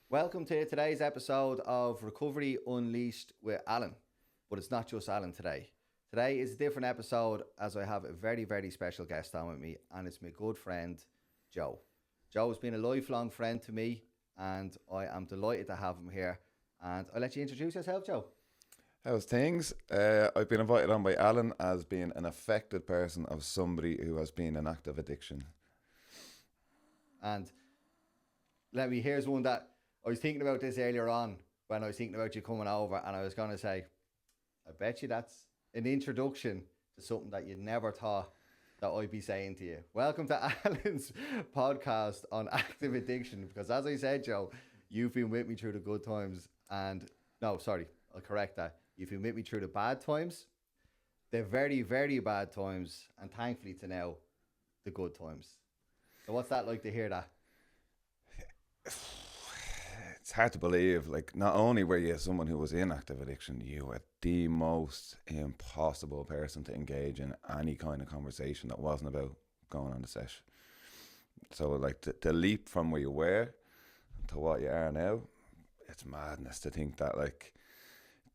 Welcome to today's episode of Recovery Unleashed with Alan. But it's not just Alan today. Today is a different episode as I have a very, very special guest on with me, and it's my good friend, Joe. Joe has been a lifelong friend to me, and I am delighted to have him here. And I'll let you introduce yourself, Joe. How's things? I've been invited on by Alan as being an affected person of somebody who has been in active addiction. And here's one that I was thinking about this earlier on when I was thinking about you coming over, and I was going to say, I bet you that's an introduction to something that you never thought that I'd be saying to you. Welcome to Alan's podcast on active addiction, because as I said, Joe, you've been with me through the good times, and no, sorry, I'll correct that. You've been with me through the bad times, the very, very bad times, and thankfully to now, the good times. So what's that like to hear that? It's hard to believe. Like, not only were you someone who was in active addiction, you were the most impossible person to engage in any kind of conversation that wasn't about going on the sesh. So, like, the leap from where you were to what you are now, it's madness to think that, like,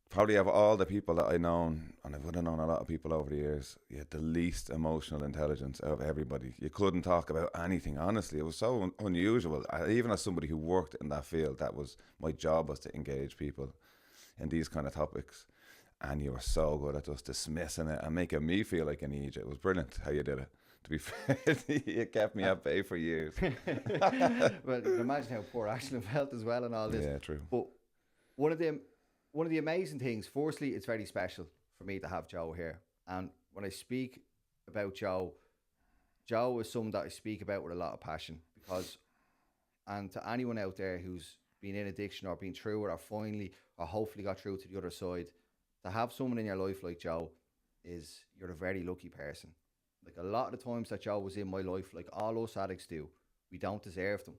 probably of all the people that I known, and I would have known a lot of people over the years, you had the least emotional intelligence out of everybody. You couldn't talk about anything, honestly. It was so unusual. Even as somebody who worked in that field, that was my job, was to engage people in these kind of topics. And you were so good at just dismissing it and making me feel like an idiot. It was brilliant how you did it. To be fair, you kept me at bay for years. Well, you can imagine how poor Ashton felt as well and all this. Yeah, true. But one of the amazing things, firstly, it's very special for me to have Joe here. And when I speak about Joe, Joe is someone that I speak about with a lot of passion, because, and to anyone out there who's been in addiction or been through it or finally or hopefully got through to the other side, to have someone in your life like Joe you're a very lucky person. Like, a lot of the times that Joe was in my life, like all us addicts do, we don't deserve them.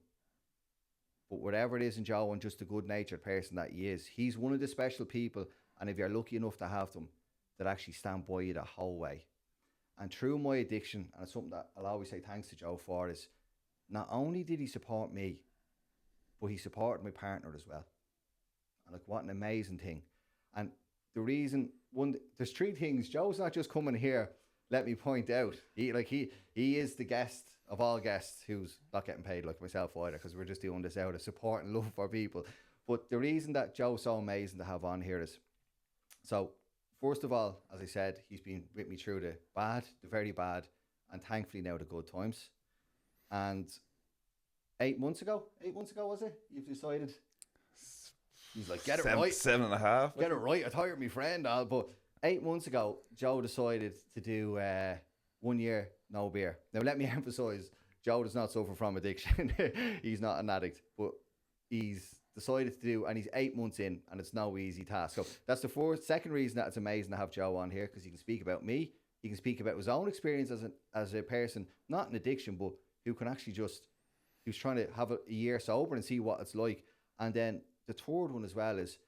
But whatever it is in Joe, and just the good-natured person that he is, he's one of the special people, and if you're lucky enough to have them, that actually stand by you the whole way. And through my addiction, and it's something that I'll always say thanks to Joe for, is not only did he support me, but he supported my partner as well. And like, what an amazing thing. And the reason, there's three things. Joe's not just coming here, let me point out. He is the guest of all guests who's not getting paid like myself either, because we're just doing this out of support and love for people. But the reason that Joe's so amazing to have on here is, so first of all, as I said, he's been with me through the bad, the very bad, and thankfully now the good times. And 8 months ago was it? You've decided. He's like, get it right. 7.5. Get it right. I thought you were my friend, Al. But 8 months ago, Joe decided to do 1 year no beer. Now, let me emphasise, Joe does not suffer from addiction. He's not an addict, but he's decided to do, and he's 8 months in, and it's no easy task. So that's the second reason that it's amazing to have Joe on here, because he can speak about me. He can speak about his own experience as a person, not in addiction, but who can actually who's trying to have a year sober and see what it's like. And then the third one as well is,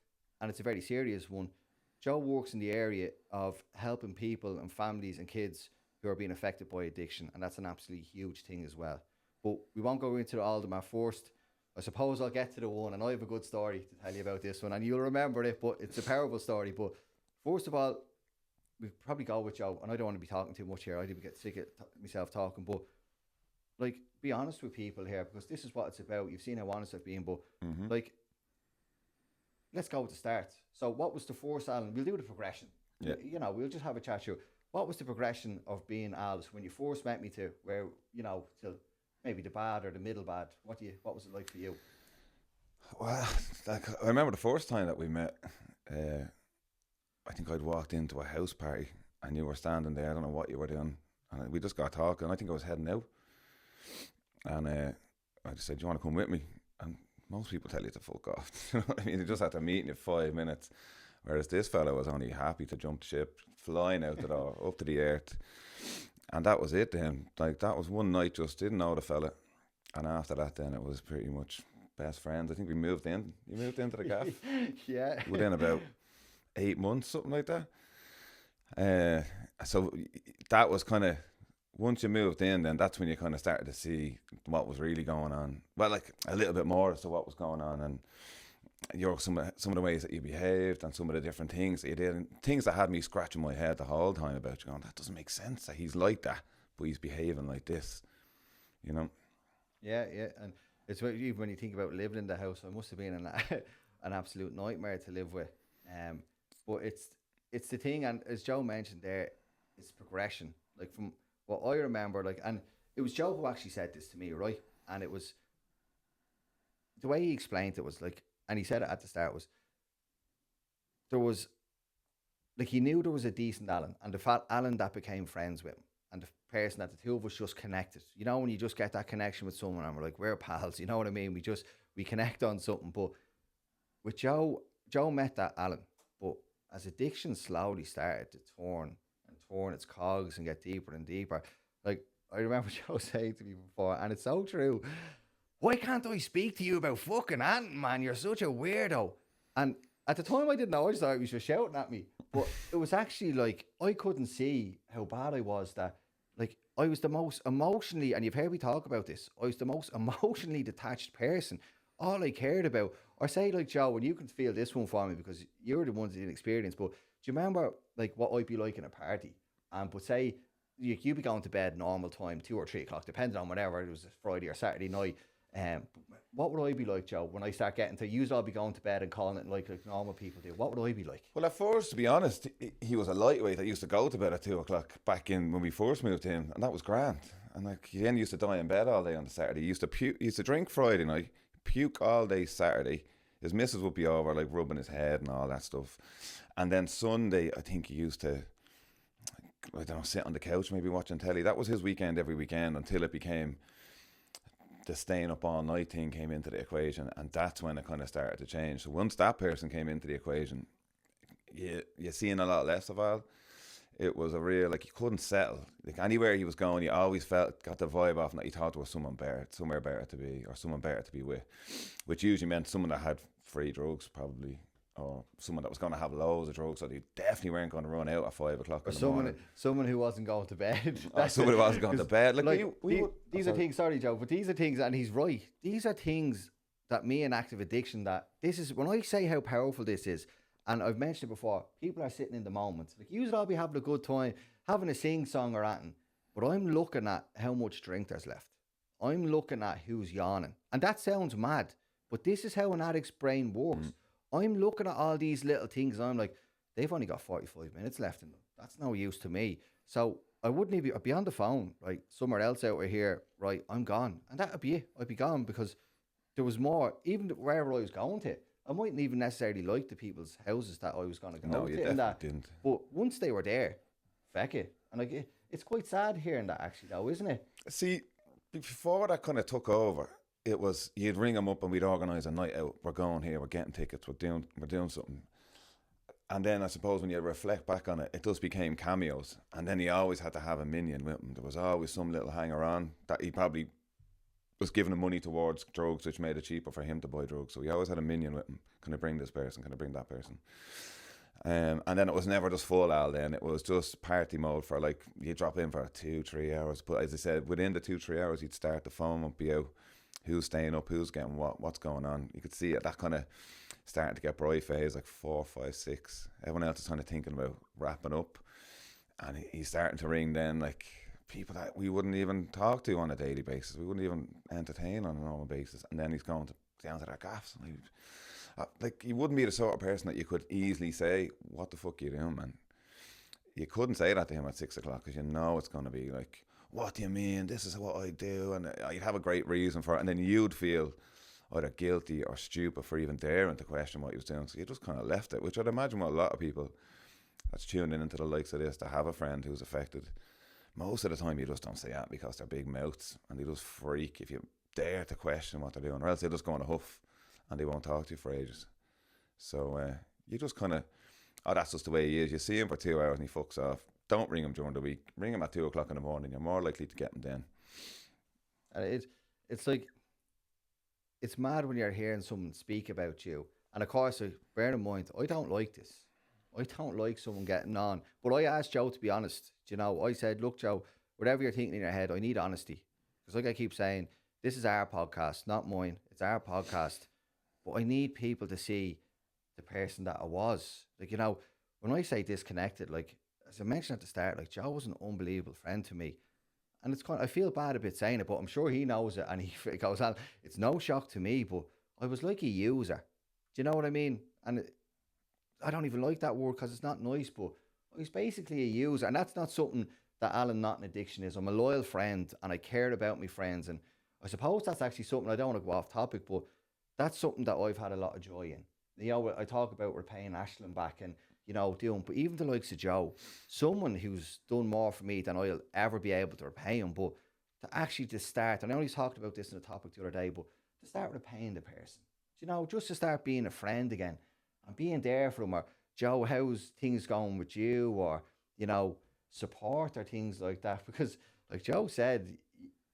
and it's a very serious one, Joe works in the area of helping people and families and kids who are being affected by addiction, and that's an absolutely huge thing as well. But we won't go into all of them at first. I suppose I'll get to the one, and I have a good story to tell you about this one, and you'll remember it, but it's a powerful story. But first of all, we probably go with Joe, and I don't want to be talking too much here. I do get sick of myself talking, but like, be honest with people here, because this is what it's about. You've seen how honest I've been, but like, let's go with the start. So what was the first, Alan? We'll do the progression. Yeah. You know, we'll just have a chat through. What was the progression of being Alice when you first met me to where, you know, till maybe the bad or the middle bad? What was it like for you? Well, like, I remember the first time that we met. I think I'd walked into a house party and you were standing there. I don't know what you were doing, and we just got talking. I think I was heading out, and I just said, "Do you want to come with me?" And most people tell you to fuck off. You know what I mean? They just had to meet in 5 minutes. Whereas this fella was only happy to jump ship, flying out the door, up to the earth. And that was it then. Like, that was one night, just didn't know the fella. And after that then it was pretty much best friends. I think we moved in. You moved into the gaff? Yeah. Within about 8 months, something like that. So that was kind of once you moved in, then that's when you kind of started to see what was really going on. Well, like a little bit more as to what was going on, and some of the ways that you behaved, and some of the different things that you did, and things that had me scratching my head the whole time about you, going, that doesn't make sense that he's like that, but he's behaving like this, you know. Yeah, yeah, and it's even when you think about living in the house, it must have been an absolute nightmare to live with. But it's the thing, and as Joe mentioned there, it's progression. Like from what I remember, like, and it was Joe who actually said this to me, right? And it was the way he explained it was like, and he said it at the start was there was like he knew there was a decent Alan, and the fat Alan that became friends with him, and the person that the two of us just connected. You know, when you just get that connection with someone, and we're like, we're pals. You know what I mean? We connect on something. But with Joe, Joe met that Alan, but as addiction slowly started to turn its cogs and get deeper and deeper. Like I remember Joe saying to me before, and it's so true. Why can't I speak to you about fucking Anton, man? You're such a weirdo. And at the time, I didn't know. I just thought he was just shouting at me. But it was actually like I couldn't see how bad I was. That like I was the most emotionally, and you've heard me talk about this. I was the most emotionally detached person. All I cared about, or say like Joe, and you can feel this one for me because you're the ones that didn't experience. But do you remember like what I'd be like in a party? But say you'd be going to bed normal time, 2 or 3 o'clock, depending on whatever it was, a Friday or Saturday night. What would I be like, Joe, when I start getting to use? I'll be going to bed and calling it like normal people do. What would I be like? Well, at first, to be honest, he was a lightweight that used to go to bed at 2 o'clock back in when we first moved in, and that was grand. And like he then used to die in bed all day on the Saturday. He used to drink Friday night, puke all day Saturday. His missus would be over, like rubbing his head and all that stuff. And then Sunday, I think he used to, I don't know, sit on the couch maybe watching telly. That was his weekend every weekend until it became the staying up all night thing came into the equation, and that's when it kind of started to change. So once that person came into the equation, you're seeing a lot less of Al. It was a real, like, he couldn't settle. Like anywhere he was going, you always got the vibe off that he thought there was somewhere better to be, or someone better to be with, which usually meant someone that had free drugs probably, or someone that was going to have loads of drugs, so they definitely weren't going to run out at 5 o'clock in the morning. Someone who wasn't going to bed. Someone who wasn't going to bed. These are things, sorry Joe, but these are things, and he's right. These are things that me and active addiction, that this is, when I say how powerful this is, and I've mentioned it before, people are sitting in the moment. Like, you all be having a good time, having a sing-song or anything, but I'm looking at how much drink there's left. I'm looking at who's yawning. And that sounds mad, but this is how an addict's brain works. I'm looking at all these little things, and I'm like, they've only got 45 minutes left in them. That's no use to me. So I wouldn't even, I'd be on the phone, right, somewhere else out of here, right, I'm gone. And that'd be it. I'd be gone, because there was more, even wherever I was going to. I mightn't even necessarily like the people's houses that I was going to go to. No, you definitely didn't. But once they were there, feck it. And like, it's quite sad hearing that, actually, though, isn't it? See, before that kind of took over, it was, you'd ring them up and we'd organise a night out. We're going here, we're getting tickets, we're doing something. And then I suppose when you reflect back on it, it just became cameos. And then he always had to have a minion with him. There was always some little hanger-on that he probably was giving him money towards drugs, which made it cheaper for him to buy drugs. So he always had a minion with him. Can I bring this person? Can I bring that person? And then it was never just full Al then. It was just party mode for, like, you drop in for 2-3 hours. But as I said, within the 2-3 hours, you'd start, the phone would be out. Who's staying up? Who's getting what's going on? You could see it, that kind of starting to get bright phase, like 4, 5, 6. Everyone else is kind of thinking about wrapping up. And he's starting to ring then, like, people that we wouldn't even talk to on a daily basis. We wouldn't even entertain on a normal basis. And then he's going down to their gaffs. And like, he wouldn't be the sort of person that you could easily say, what the fuck are you doing, man? You couldn't say that to him at 6 o'clock, because you know it's going to be like, what do you mean? This is what I do. And you'd have a great reason for it. And then you'd feel either guilty or stupid for even daring to question what he was doing. So you just kind of left it, which I'd imagine what a lot of people that's tuning into the likes of this, to have a friend who's affected, most of the time you just don't say that, because they're big mouths and they just freak if you dare to question what they're doing, or else they'll just go on a huff and they won't talk to you for ages. So you just kind of, that's just the way he is. You see him for 2 hours and he fucks off. Don't ring him during the week. Ring him at 2 o'clock in the morning. You're more likely to get him then. And it's like, it's mad when you're hearing someone speak about you. And of course, bear in mind, I don't like this. I don't like someone getting on. But I asked Joe, to be honest. You know, I said, look, Joe, whatever you're thinking in your head, I need honesty. Because like I keep saying, this is our podcast, not mine. It's our podcast. But I need people to see the person that I was. Like, you know, when I say disconnected, like, as I mentioned at the start, like, Joe was an unbelievable friend to me. And it's kind of, I feel bad a bit saying it, but I'm sure he knows it. And he goes on, it's no shock to me, but I was like a user. Do you know what I mean? And I don't even like that word because it's not nice, but I was basically a user. And that's not something that Alan not an addiction is. I'm a loyal friend and I cared about my friends. And I suppose that's actually something, I don't want to go off topic, but that's something that I've had a lot of joy in. You know, I talk about repaying Ashland back and, you know, doing, but even the likes of Joe, someone who's done more for me than I'll ever be able to repay him, but to actually just start, and I only talked about this in a topic the other day, but to start repaying the person, you know, just to start being a friend again and being there for them, or Joe, how's things going with you, or, you know, support or things like that, because like Joe said,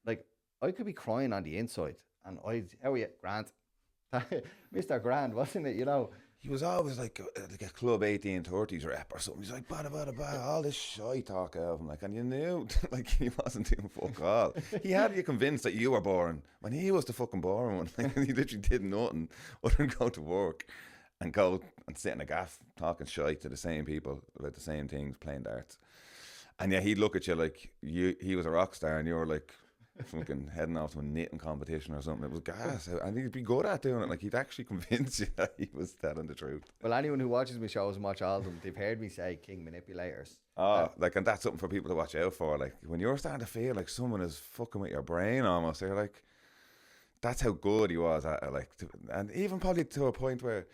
like I could be crying on the inside and how are you, Grant? Mr. Grand, wasn't it? You know, He was always like a Club 1830s rep or something. He's like, bada, bada, bada, all this shy talk out of him. Like, and you knew, like, he wasn't doing fuck all. He had you convinced that you were boring when he was the fucking boring one. Like, he literally did nothing other than go to work and go and sit in a gaff talking shite to the same people about the same things, playing darts. And yeah, he'd look at you like he was a rock star and you were like, fucking heading off to a knitting competition or something. It was gas, and he'd be good at doing it. Like, he'd actually convince you that he was telling the truth. Well, anyone who watches my shows and watch all of them, they've heard me say king manipulators. Like, and that's something for people to watch out for. Like, when you're starting to feel like someone is fucking with your brain almost, they're like, that's how good he was at it. Like, and even probably to a point where,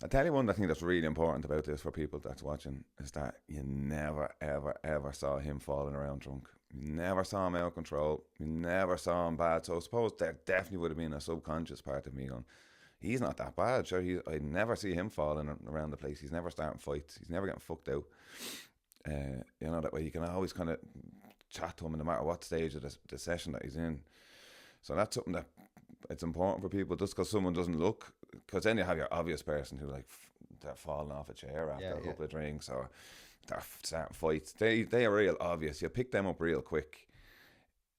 I'll tell you one thing that's really important about this for people that's watching is that you never, ever, ever saw him falling around drunk. You never saw him out of control. You never saw him bad. So I suppose there definitely would have been a subconscious part of me going, he's not that bad. Sure, I never see him falling around the place. He's never starting fights. He's never getting fucked out. You know, that way you can always kind of chat to him no matter what stage of the session that he's in. So that's something that it's important for people, just because someone doesn't look, because then you have your obvious person who like they're falling off a chair after a couple of drinks, or they're starting fights. They are real obvious. You pick them up real quick.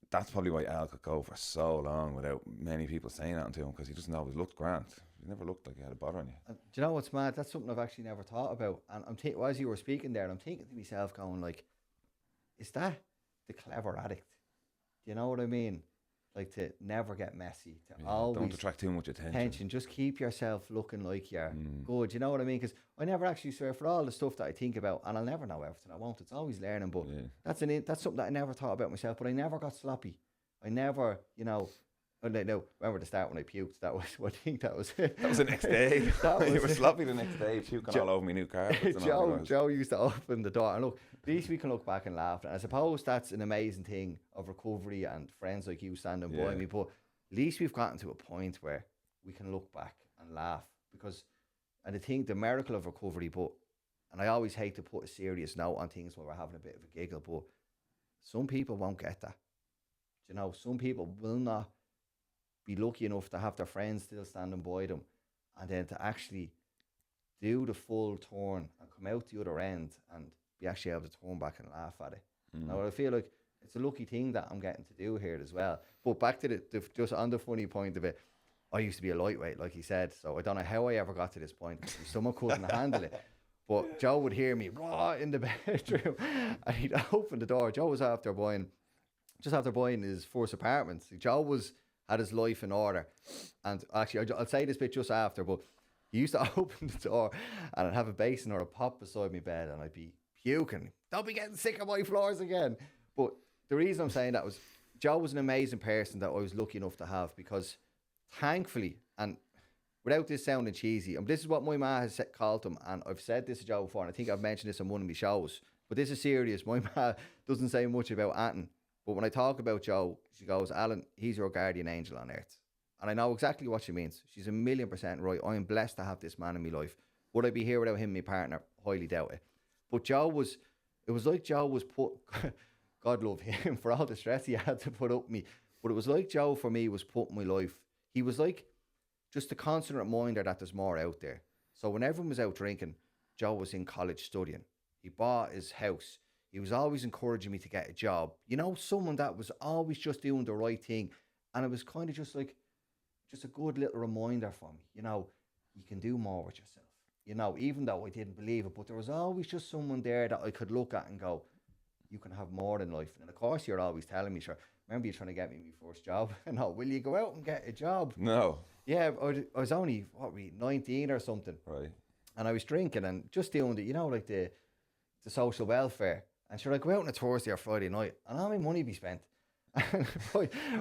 That's probably why Al could go for so long without many people saying that to him, because he doesn't always look grand. He never looked like he had a bother on you. Do you know what's mad? That's something I've actually never thought about. And as you were speaking there, I'm thinking to myself, going like, is that the clever addict? Do you know what I mean? Like, to never get messy, to always don't attract too much attention. Just keep yourself looking like you're good. You know what I mean? Because I never actually swear, for all the stuff that I think about, and I'll never know everything. I won't. It's always learning. But that's something that I never thought about myself. But I never got sloppy. I never, you know. No, remember the start when I puked? That was, I think that was That was the next day. You were sloppy the next day, puking all over me new carpets. Joe used to open the door, and look, at least we can look back and laugh. And I suppose that's an amazing thing of recovery and friends like you standing by me. But at least we've gotten to a point where we can look back and laugh, because, and I think the miracle of recovery. And I always hate to put a serious note on things when we're having a bit of a giggle, but some people won't get that. You know, some people will not be lucky enough to have their friends still standing by them, and then to actually do the full turn and come out the other end and be actually able to turn back and laugh at it. Now, I feel like it's a lucky thing that I'm getting to do here as well. But back to the just on the funny point of it, I used to be a lightweight, like he said, so I don't know how I ever got to this point. Someone couldn't handle it. But Joe would hear me raw in the bedroom and he'd open the door. Joe was just after buying his first apartment. Joe had his life in order. And actually, I'll say this bit just after, but he used to open the door and I'd have a basin or a pot beside my bed and I'd be puking. Don't be getting sick of my floors again. But the reason I'm saying that was Joe was an amazing person that I was lucky enough to have, because thankfully, and without this sounding cheesy, this is what my ma has called him, and I've said this to Joe before, and I think I've mentioned this on one of my shows, but this is serious. My ma doesn't say much about Anton, but when I talk about Joe, she goes, Alan, he's your guardian angel on earth. And I know exactly what she means. She's 1,000,000% right. I am blessed to have this man in my life. Would I be here without him, my partner? Highly doubt it. But it was like Joe was put, God love him for all the stress he had to put up with me. But it was like Joe for me was put in my life. He was like just a constant reminder that there's more out there. So when everyone was out drinking, Joe was in college studying. He bought his house. He was always encouraging me to get a job. You know, someone that was always just doing the right thing. And it was kind of just like, just a good little reminder for me, you know, you can do more with yourself. You know, even though I didn't believe it, but there was always just someone there that I could look at and go, you can have more than life. And of course, you're always telling me, sure, remember you trying to get me my first job? No, will you go out and get a job? No. Yeah, I was only, 19 or something. Right. And I was drinking and just doing the, you know, like the social welfare. And sure, I go out on a Thursday or Friday night and all my money be spent. And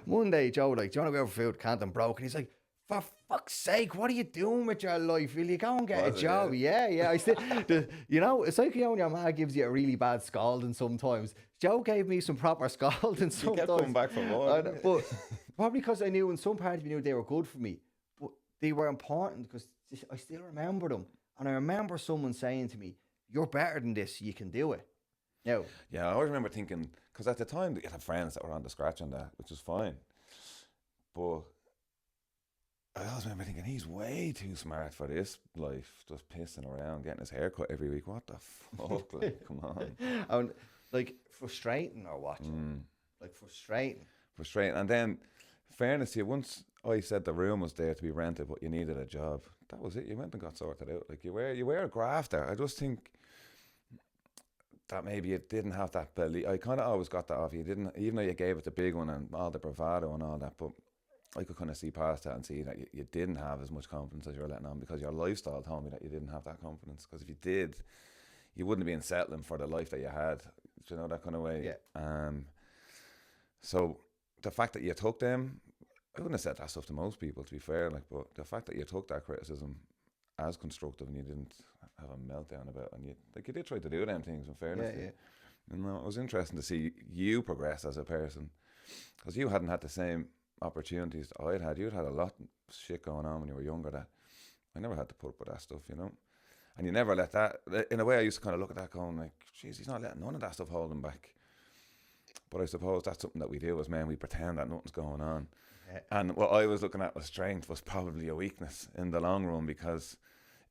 one day, Joe, like, do you want to go out for food? Canton broke. And he's like, for fuck's sake, what are you doing with your life? Will you go and get a job? Yeah. I still, you know, it's like, you know, when your man gives you a really bad scalding sometimes. Joe gave me some proper scalding sometimes. You kept coming back for more. But probably because I knew in some part of me knew they were good for me. But they were important because I still remember them. And I remember someone saying to me, you're better than this, you can do it. No. Yeah, I always remember thinking, because at the time you had friends that were on the scratch on that, which was fine. But I always remember thinking, he's way too smart for this life, just pissing around, getting his hair cut every week. What the fuck? Like, come on. And, like, frustrating or what? Like, frustrating. Frustrating. And then, fairness to you, once I said the room was there to be rented, but you needed a job, that was it. You went and got sorted out. Like, you were a grafter. I just think that maybe you didn't have that belief. I kind of always got that off you. Didn't, even though you gave it the big one and all the bravado and all that, but I could kind of see past that and see that you didn't have as much confidence as you were letting on, because your lifestyle told me that you didn't have that confidence. Because if you did, you wouldn't have been settling for the life that you had. Do you know, that kind of way? Yeah. So the fact that you took them, I wouldn't have said that stuff to most people, to be fair. Like, but the fact that you took that criticism as constructive and you didn't have a meltdown about it, and you did try to do them things, in fairness. Yeah. You know, it was interesting to see you progress as a person, because you hadn't had the same opportunities that I'd had. You'd had a lot of shit going on when you were younger that I never had to put up with that stuff, you know. And you never let that, in a way I used to kind of look at that going like, geez, he's not letting none of that stuff hold him back. But I suppose that's something that we do as men, we pretend that nothing's going on. Yeah. And what I was looking at was strength was probably a weakness in the long run, because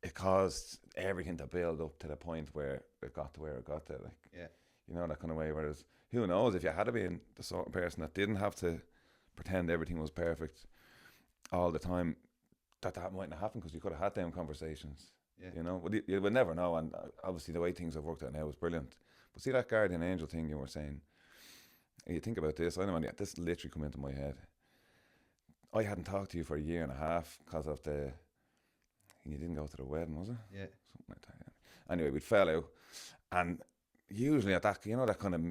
it caused everything to build up to the point where it got to where it got to. Like, yeah, you know, that kind of way. Whereas, who knows, if you had been the sort of person that didn't have to pretend everything was perfect all the time, that mightn't have happened, because you could have had them conversations. Yeah. You know, but you would never know. And obviously the way things have worked out now is brilliant. But see that guardian angel thing you were saying, you think about this, I know this literally come into my head. I hadn't talked to you for a year and a half because of you didn't go to the wedding, was it? Yeah. Something like that, yeah. Anyway, we fell out. And usually at that, you know, that kind of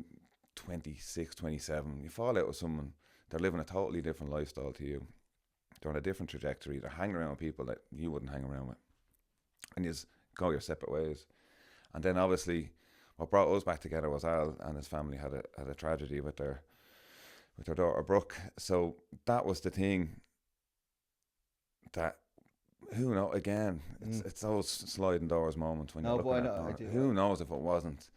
26, 27, you fall out with someone, they're living a totally different lifestyle to you. They're on a different trajectory. They're hanging around with people that you wouldn't hang around with. And you just go your separate ways. And then obviously what brought us back together was Al and his family had a tragedy with their daughter Brooke. So that was the thing that, who knows, again, it's those sliding doors moments when you're looking at it. Who knows if it wasn't,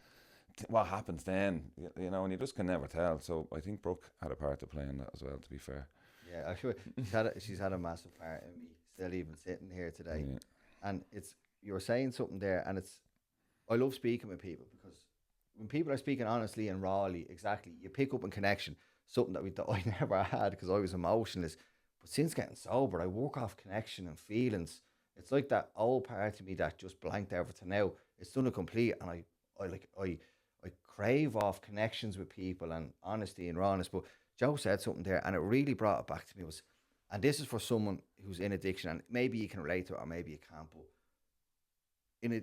what happens then, you know, and you just can never tell. So I think Brooke had a part to play in that as well, to be fair. Yeah, actually, she's had a massive part in me still even sitting here today. Yeah. And you were saying something there, and I love speaking with people, because when people are speaking honestly and rawly, exactly, you pick up on connection, something that I never had because I was emotionless. But since getting sober, I work off connection and feelings. It's like that old part of me that just blanked everything out. It's done a complete, and I crave off connections with people and honesty and rawness. But Joe said something there, and it really brought it back to me, and this is for someone who's in addiction, and maybe you can relate to it or maybe you can't, but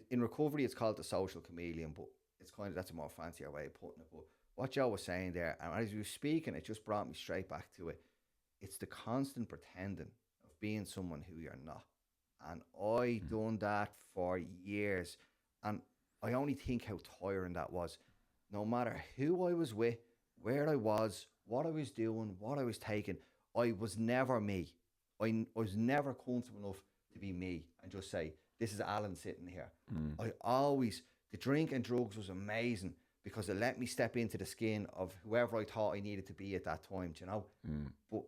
in recovery it's called the social chameleon, but it's kind of, that's a more fancier way of putting it. But what Joe was saying there, and as you were speaking, it just brought me straight back to it. It's the constant pretending of being someone who you're not. And I done that for years, and I only think how tiring that was. No matter who I was with, where I was, what I was doing, what I was taking, I was never me. I was never comfortable enough to be me and just say, this is Alan sitting here. The drink and drugs was amazing because it let me step into the skin of whoever I thought I needed to be at that time, you know? But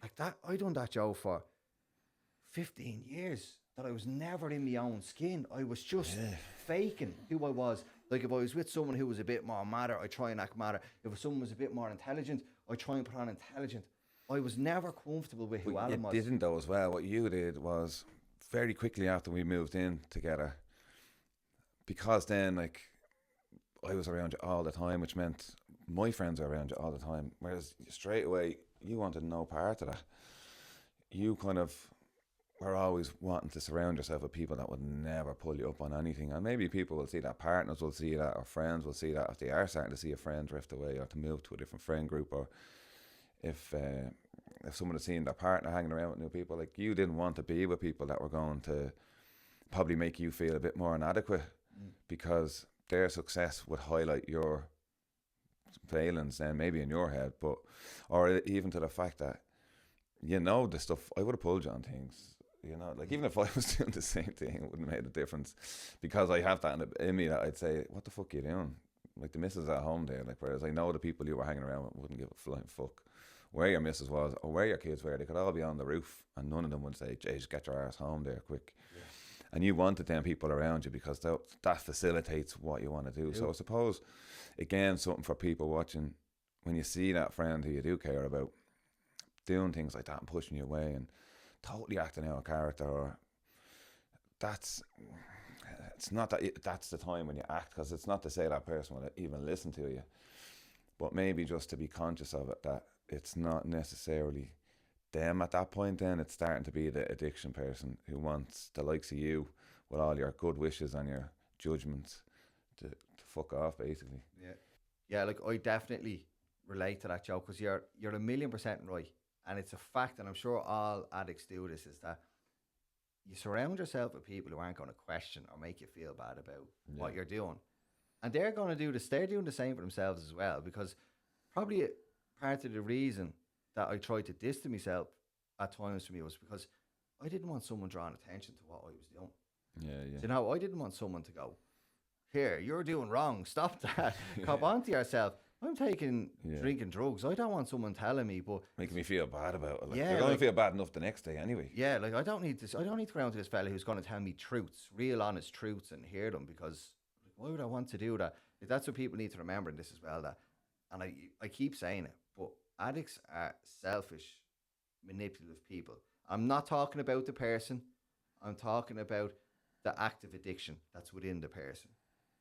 like that, I done that, Joe, for 15 years, that I was never in my own skin. I was just faking who I was. Like if I was with someone who was a bit more matter, I try and act matter. If someone was a bit more intelligent, I try and put on intelligent. I was never comfortable with who But Alan you was. didn't though as well. What you did was very quickly after we moved in together, because then like I was around you all the time, which meant my friends were around you all the time. Whereas straight away you wanted no part of that. You kind of were always wanting to surround yourself with people that would never pull you up on anything. And maybe people will see that, partners will see that, or friends will see that if they are starting to see a friend drift away or to move to a different friend group, or if someone has seen their partner hanging around with new people. Like, you didn't want to be with people that were going to probably make you feel a bit more inadequate, because their success would highlight your failings then maybe in your head, but or even to the fact that the stuff I would have pulled you on things, like even if I was doing the same thing, it wouldn't have made a difference, because I have that in me that I'd say, what the fuck are you doing? Like, the missus at home there, like, whereas I know the people you were hanging around with wouldn't give a flying fuck where your missus was or where your kids were. They could all be on the roof and none of them would say, Jay, just get your ass home there quick. And you wanted them people around you because that facilitates what you want to do. So I suppose, again, something for people watching, when you see that friend who you do care about doing things like that and pushing you away and totally acting out of character, or it's not that that's the time when you act, because it's not to say that person will even listen to you, but maybe just to be conscious of it, that it's not necessarily them at that point. Then it's starting to be the addiction person who wants the likes of you with all your good wishes and your judgments to fuck off, basically. Yeah, like, I definitely relate to that, Joe, because you're 1,000,000% right, and it's a fact, and I'm sure all addicts do this, is that you surround yourself with people who aren't going to question or make you feel bad about what you're doing, and they're going to do this. They're doing the same for themselves as well, because probably part of the reason that I tried to distance myself at times from me was because I didn't want someone drawing attention to what I was doing. Yeah. So, I didn't want someone to go, here, you're doing wrong, stop that, cop onto yourself. I'm taking drinking drugs. I don't want someone telling me, but making me feel bad about it. Like, yeah, you're going to feel bad enough the next day anyway. Yeah, like, I don't need to go around to this fella who's going to tell me truths, real honest truths, and hear them, because why would I want to do that? Like, that's what people need to remember in this as well. That, and I keep saying it, but addicts are selfish, manipulative people. I'm not talking about the person. I'm talking about the active addiction that's within the person.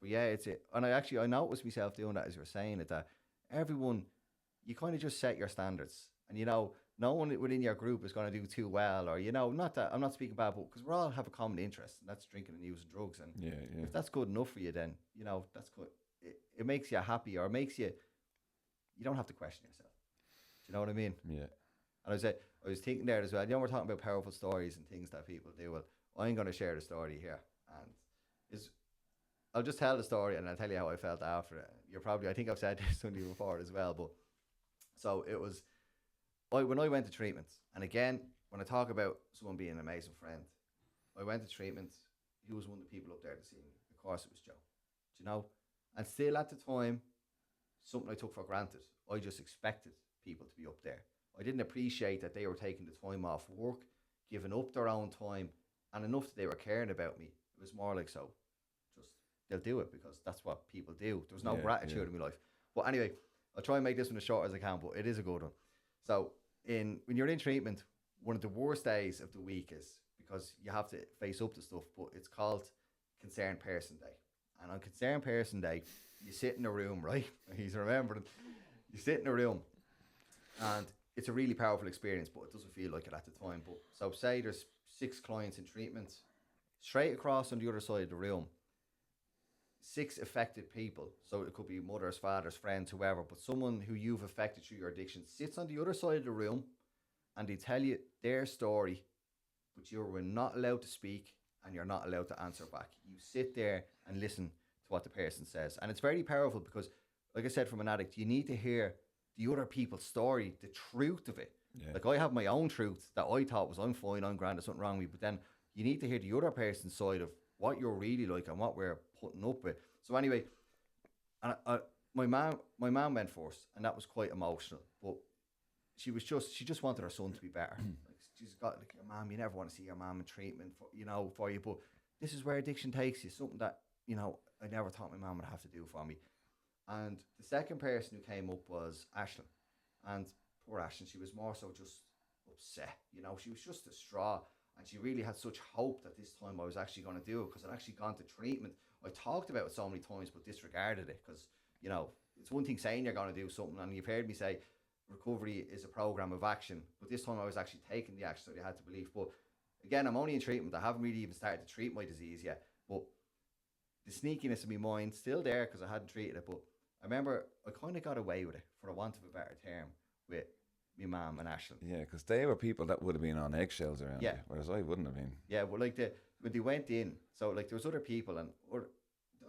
But yeah, it's it. And I noticed myself doing that as you were saying it, that everyone, you kind of just set your standards. And, no one within your group is going to do too well, or, not that, I'm not speaking bad, but because we all have a common interest, and that's drinking and using drugs. And if that's good enough for you, then, that's good. It makes you happy, or makes you don't have to question yourself. Do you know what I mean? Yeah. And I was thinking there as well, we're talking about powerful stories and things that people do. Well, I'm going to share the story here, and I'll just tell the story and I'll tell you how I felt after it. I think I've said this to you before as well, but so it was, when I went to treatment, and again, when I talk about someone being an amazing friend, I went to treatment, he was one of the people up there to see me. Of course it was Joe. Do you know? And still at the time, something I took for granted. I just expected people to be up there. I didn't appreciate that they were taking the time off work, giving up their own time, and enough that they were caring about me. It was more like, so, just, they'll do it because that's what people do. There was no gratitude in my life. But anyway, I'll try and make this one as short as I can, but it is a good one. So, when you're in treatment, one of the worst days of the week is, because you have to face up to stuff, but it's called Concerned Person Day. And on Concerned Person Day, you sit in a room, right? He's remembering. You sit in a room, and it's a really powerful experience, but it doesn't feel like it at the time. But so, say there's 6 clients in treatment, straight across on the other side of the room, 6 affected people. So it could be mothers, fathers, friends, whoever, but someone who you've affected through your addiction sits on the other side of the room, and they tell you their story, but you were not allowed to speak and you're not allowed to answer back. You sit there and listen to what the person says. And it's very powerful because, like I said, from an addict, you need to hear the other people's story, the truth of it. Yeah. Like, I have my own truth that I thought was, I'm fine, I'm grand, there's something wrong with me. But then you need to hear the other person's side of what you're really like and what we're putting up with. So anyway, and my mom went first, and that was quite emotional. But she just wanted her son to be better. Like, she's got, like, your mom, you never want to see your mom in treatment for you. But this is where addiction takes you. Something that, I never thought my mum would have to do for me. And the second person who came up was Ashlyn. And poor Ashlyn, she was more so just upset. She was just distraught. And she really had such hope that this time I was actually going to do it because I'd actually gone to treatment. I talked about it so many times but disregarded it because, it's one thing saying you're going to do something, and you've heard me say recovery is a program of action. But this time I was actually taking the action that I had to believe. But again, I'm only in treatment. I haven't really even started to treat my disease yet. But the sneakiness of my mind still there because I hadn't treated it. But I remember I kind of got away with it, for the want of a better term, with my mum and Ashlyn. Yeah, because they were people that would have been on eggshells around you, whereas I wouldn't have been. Yeah, well, like when they went in, so like there was other people, or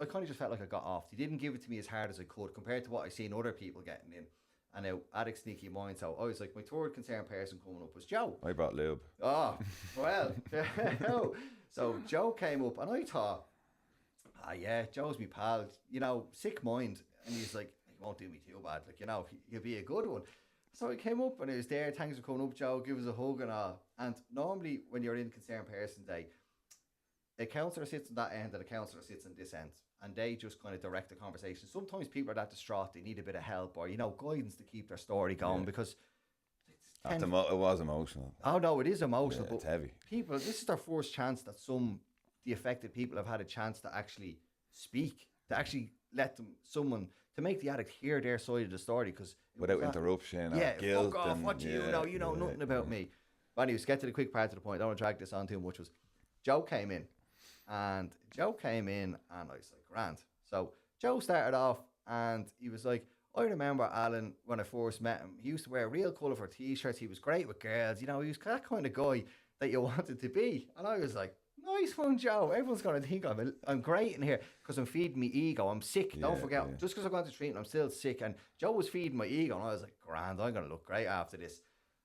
I kind of just felt like I got off. They didn't give it to me as hard as I could compared to what I seen other people getting in. And now, addict sneaky mind, so I was like, my third concerned person coming up was Joe. I brought lube. Oh, well, so Joe came up, and I thought, yeah, Joe's my pal, sick mind. And he's like, he won't do me too bad, like, he'll be a good one. So I came up and he was there, thanks for coming up, Joe, give us a hug and all. And normally when you're in concerned person day, a counsellor sits on that end and a counsellor sits on this end. And they just kind of direct the conversation. Sometimes people are that distraught, they need a bit of help or, guidance to keep their story going because... It was emotional. Oh, no, it is emotional. Yeah, but it's heavy. People, this is their first chance that the affected people have had a chance to actually speak, to actually let to make the addict hear their side of the story. Because without interruption or guilt. Fuck off, what do you know? You know nothing about me. But anyways, get to the quick part of the point. I don't want to drag this on too much. Was Joe came in and I was like, grand. So Joe started off and he was like, I remember Alan when I first met him. He used to wear real colourful t-shirts. He was great with girls. He was that kind of guy that you wanted to be. And I was like, nice one, Joe. Everyone's going to think I'm great in here because I'm feeding my ego. I'm sick. Don't forget, just because I've gone to treatment, I'm still sick. And Joe was feeding my ego. And I was like, grand, I'm going to look great after this.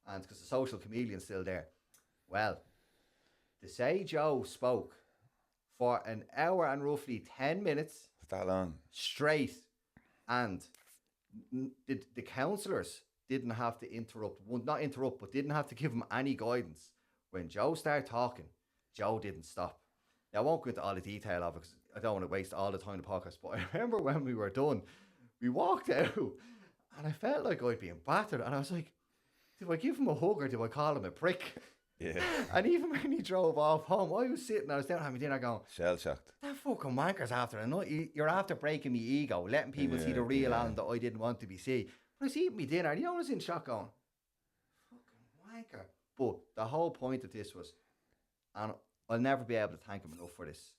And because the social chameleon's still there. Well, to say Joe spoke for an hour and roughly 10 minutes. It's that long. Straight. And the counsellors didn't have to interrupt. Well, not interrupt, but didn't have to give him any guidance. When Joe started talking, Joe didn't stop. Now, I won't go into all the detail of it because I don't want to waste all the time in the podcast, but I remember when we were done, we walked out and I felt like I'd been battered. And I was like, do I give him a hug or do I call him a prick? Yeah. And even when he drove off home, I was down having dinner going, shell shocked. That fucking wanker's after a nut. You're after breaking me ego, letting people see the real Alan that I didn't want to be seen. But I was eating me dinner and I was in shock going, fucking wanker. But the whole point of this was, and I'll never be able to thank him enough for this,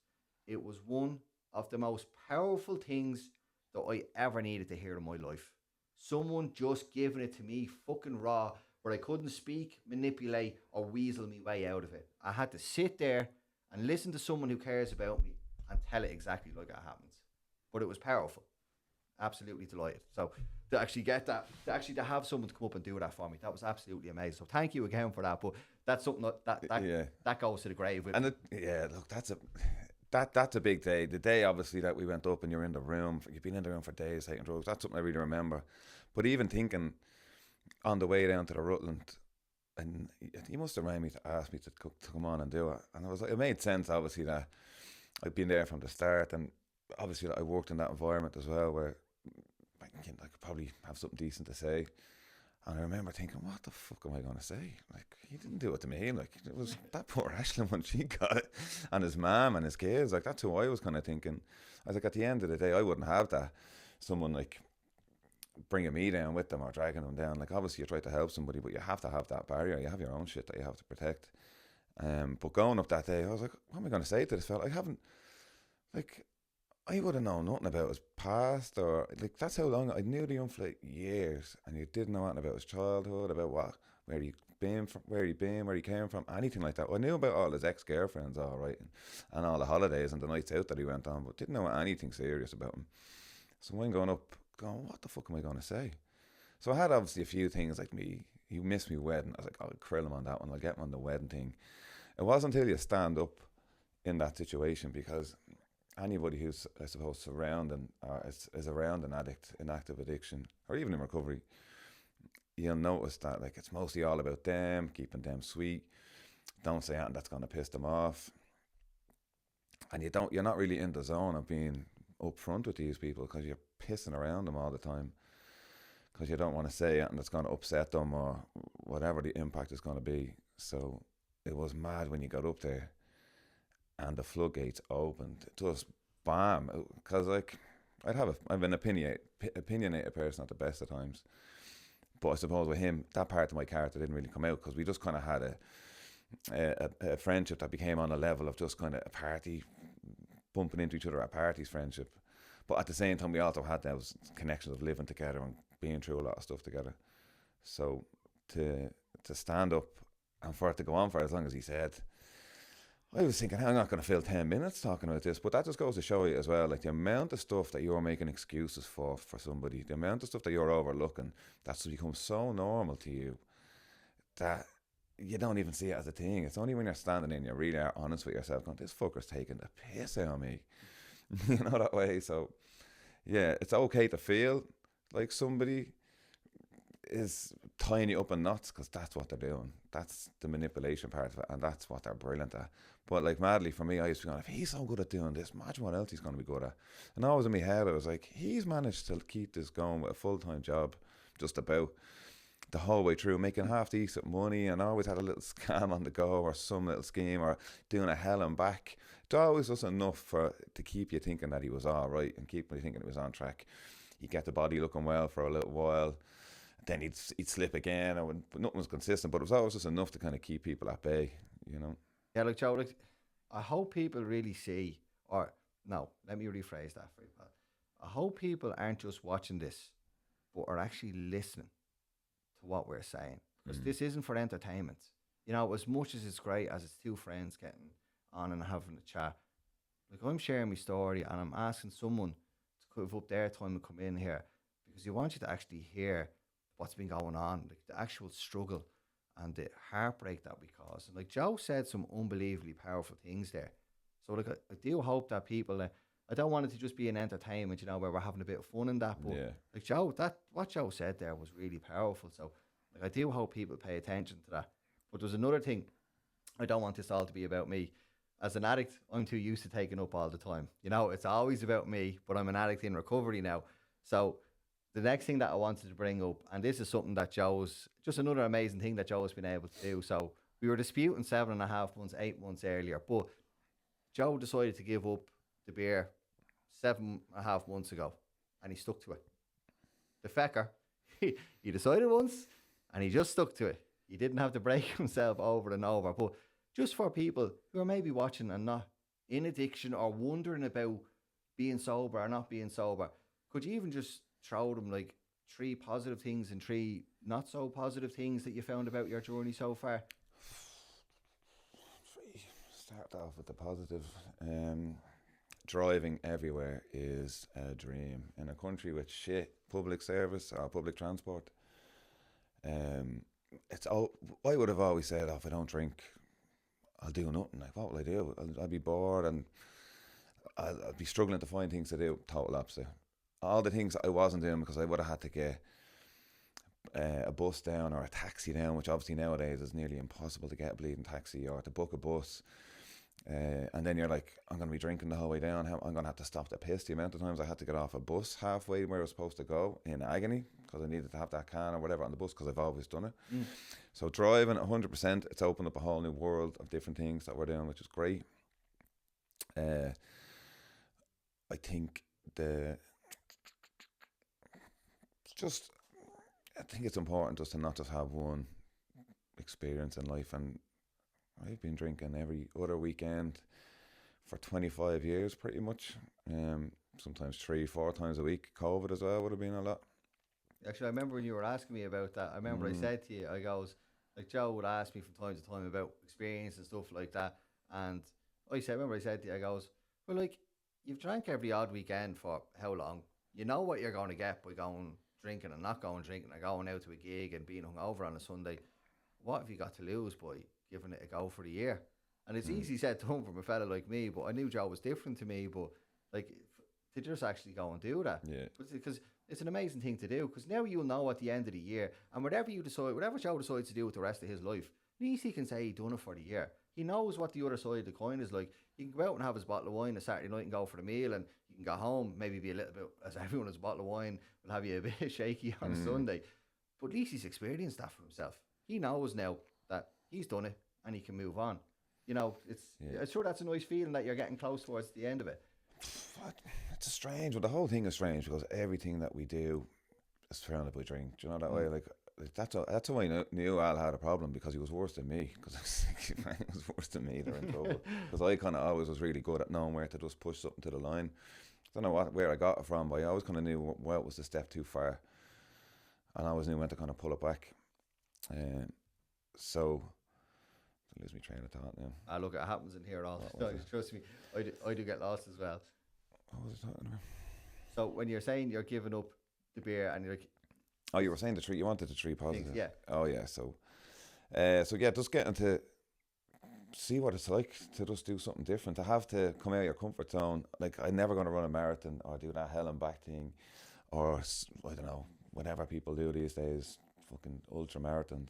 it was one of the most powerful things that I ever needed to hear in my life. Someone just giving it to me fucking raw, where I couldn't speak, manipulate, or weasel me way out of it. I had to sit there and listen to someone who cares about me and tell it exactly like it happens. But it was powerful. Absolutely delighted. So to actually get that, to have someone to come up and do that for me, that was absolutely amazing. So thank you again for that. But that's something that goes to the grave with. And look, that's a big day. The day, obviously, that we went up and you're in the room, you've been in the room for days taking drugs. That's something I really remember. But even thinking on the way down to the Rutland, and he must have rang me to ask me to come on and do it. And I was like, it made sense, obviously, that I'd been there from the start. And obviously, I worked in that environment as well, where I could probably have something decent to say. And I remember thinking, what the fuck am I going to say? Like, he didn't do it to me. Like, it was that poor Ashlyn when she got it. And his mum and his kids. Like, that's who I was kind of thinking. I was like, at the end of the day, I wouldn't have that. Someone, like, bringing me down with them or dragging them down. Like, obviously, you try to help somebody, but you have to have that barrier. You have your own shit that you have to protect. But going up that day, I was like, what am I going to say to this fella? I would have known nothing about his past, or like, that's how long I knew the young fella years, and you didn't know anything about his childhood, about where he came from, anything like that. I knew about all his ex-girlfriends, all right, and all the holidays and the nights out that he went on, but didn't know anything serious about him. So when going up, what the fuck am I going to say? So I had obviously a few things like he missed me wedding. I was like, I'll krill him on that one, I'll get him on the wedding thing. It wasn't until you stand up in that situation, because anybody who's, I suppose, surrounding or is around an addict in active addiction or even in recovery, you'll notice that, like, it's mostly all about them, keeping them sweet. Don't say anything that's going to piss them off, and you're not really in the zone of being upfront with these people because you're pissing around them all the time because you don't want to say it and it's going to upset them or whatever the impact is going to be. So it was mad when you got up there and the floodgates opened. Just bam. Because like I'm an opinionated person at the best of times. But I suppose with him, that part of my character didn't really come out because we just kind of had a friendship that became on a level of just kind of a party, bumping into each other at parties friendship. But at the same time, we also had those connections of living together and being through a lot of stuff together. So to stand up and for it to go on for as long as he said, I was thinking, I'm not going to fill 10 minutes talking about this, but that just goes to show you as well, like the amount of stuff that you're making excuses for somebody, the amount of stuff that you're overlooking, that's become so normal to you that you don't even see it as a thing. It's only when you're standing in, you really are honest with yourself, going, this fucker's taking the piss out of me. You know, that way. So, yeah, it's okay to feel like somebody is tying you up in knots because that's what they're doing. That's the manipulation part of it, and that's what they're brilliant at. But like madly for me, I used to be going, if he's so good at doing this, imagine what else he's going to be good at. And always in my head, I was like, he's managed to keep this going with a full-time job, just about the whole way through, making half decent money, and always had a little scam on the go or some little scheme or doing a hell and back. It always was enough to keep you thinking that he was all right and keep me thinking he was on track. He'd get the body looking well for a little while. Then he'd slip again, and nothing was consistent, but it was always just enough to kind of keep people at bay, you know. Yeah, like Joe, like I hope people really see, or no, let me rephrase that for you, Pat. I hope people aren't just watching this, but are actually listening to what we're saying, because this isn't for entertainment. You know, as much as it's great as it's two friends getting on and having a chat, like I'm sharing my story and I'm asking someone to give up their time and come in here because you want you to actually hear what's been going on, like the actual struggle and the heartbreak that we cause. And like Joe said some unbelievably powerful things there. So like I do hope that people, I don't want it to just be an entertainment, you know, where we're having a bit of fun in that. But like Joe, what Joe said there was really powerful. So like I do hope people pay attention to that. But there's another thing. I don't want this all to be about me. As an addict, I'm too used to taking up all the time. You know, it's always about me, but I'm an addict in recovery now. So the next thing that I wanted to bring up, and this is something that Joe's, just another amazing thing that Joe has been able to do. So we were disputing 7.5 months, 8 months earlier, but Joe decided to give up the beer 7.5 months ago, and he stuck to it. The fecker, he decided once, and he just stuck to it. He didn't have to break himself over and over. But just for people who are maybe watching and not in addiction or wondering about being sober or not being sober, could you even just throw them like 3 positive things and 3 not so positive things that you found about your journey so far? Start off with the positive. Driving everywhere is a dream in a country with shit public service or public transport. I would have always said, if I don't drink, I'll do nothing. Like, what will I do? I'll be bored and I'll be struggling to find things to do. Total opposite. All the things I wasn't doing because I would have had to get a bus down or a taxi down, which obviously nowadays is nearly impossible to get a bleeding taxi or to book a bus. And then you're like, I'm going to be drinking the whole way down. I'm going to have to stop to piss. The amount of times I had to get off a bus halfway where I was supposed to go in agony because I needed to have that can or whatever on the bus because I've always done it. So driving 100%, it's opened up a whole new world of different things that we're doing, which is great. I think I think it's important just to not just have one experience in life. And I've been drinking every other weekend for 25 years pretty much. Sometimes 3-4 times a week. COVID as well would have been a lot. Actually, I remember when you were asking me about that, I remember I said to you, I goes, like Joe would ask me from time to time about experience and stuff like that. And I remember I said to you, I goes, well, like, you've drank every odd weekend for how long? You know what you're going to get by going drinking and not going drinking or going out to a gig and being hungover on a Sunday. What have you got to lose by giving it a go for the year? And it's easy said done from a fella like me, but I knew Joe was different to me. But like, to just actually go and do that, because it's an amazing thing to do. Because now you'll know at the end of the year, and whatever Joe decides to do with the rest of his life, at least he can say he done it for the year. He knows what the other side of the coin is like. He can go out and have his bottle of wine a Saturday night and go for the meal, and he can go home, maybe be a little bit, as everyone has a bottle of wine, will have you a bit shaky on Sunday. But at least he's experienced that for himself. He knows now that he's done it and he can move on. You know, I'm sure that's a nice feeling that you're getting close towards the end of it. It's a strange, well, the whole thing is strange because everything that we do is surrounded by drink. Do you know that way? Like that's how I knew Al had a problem, because he was worse than me. Because he was worse than me. They're in trouble. Because I kind of always was really good at knowing where to just push something to the line. I don't know where I got it from, but I always kind of knew where it was the step too far, and I always knew when to kind of pull it back. So I lose my train of thought now. Look, it happens in here all the time. Trust me, I do get lost as well. What was I talking about? So when you're saying you're giving up the beer and you're like, oh, you were saying the tree. You wanted the tree positive. things, yeah. Oh yeah. So yeah, just getting to see what it's like to just do something different. To have to come out of your comfort zone. Like, I'm never going to run a marathon or do that hell and back thing, or I don't know, whatever people do these days. Fucking ultra marathons.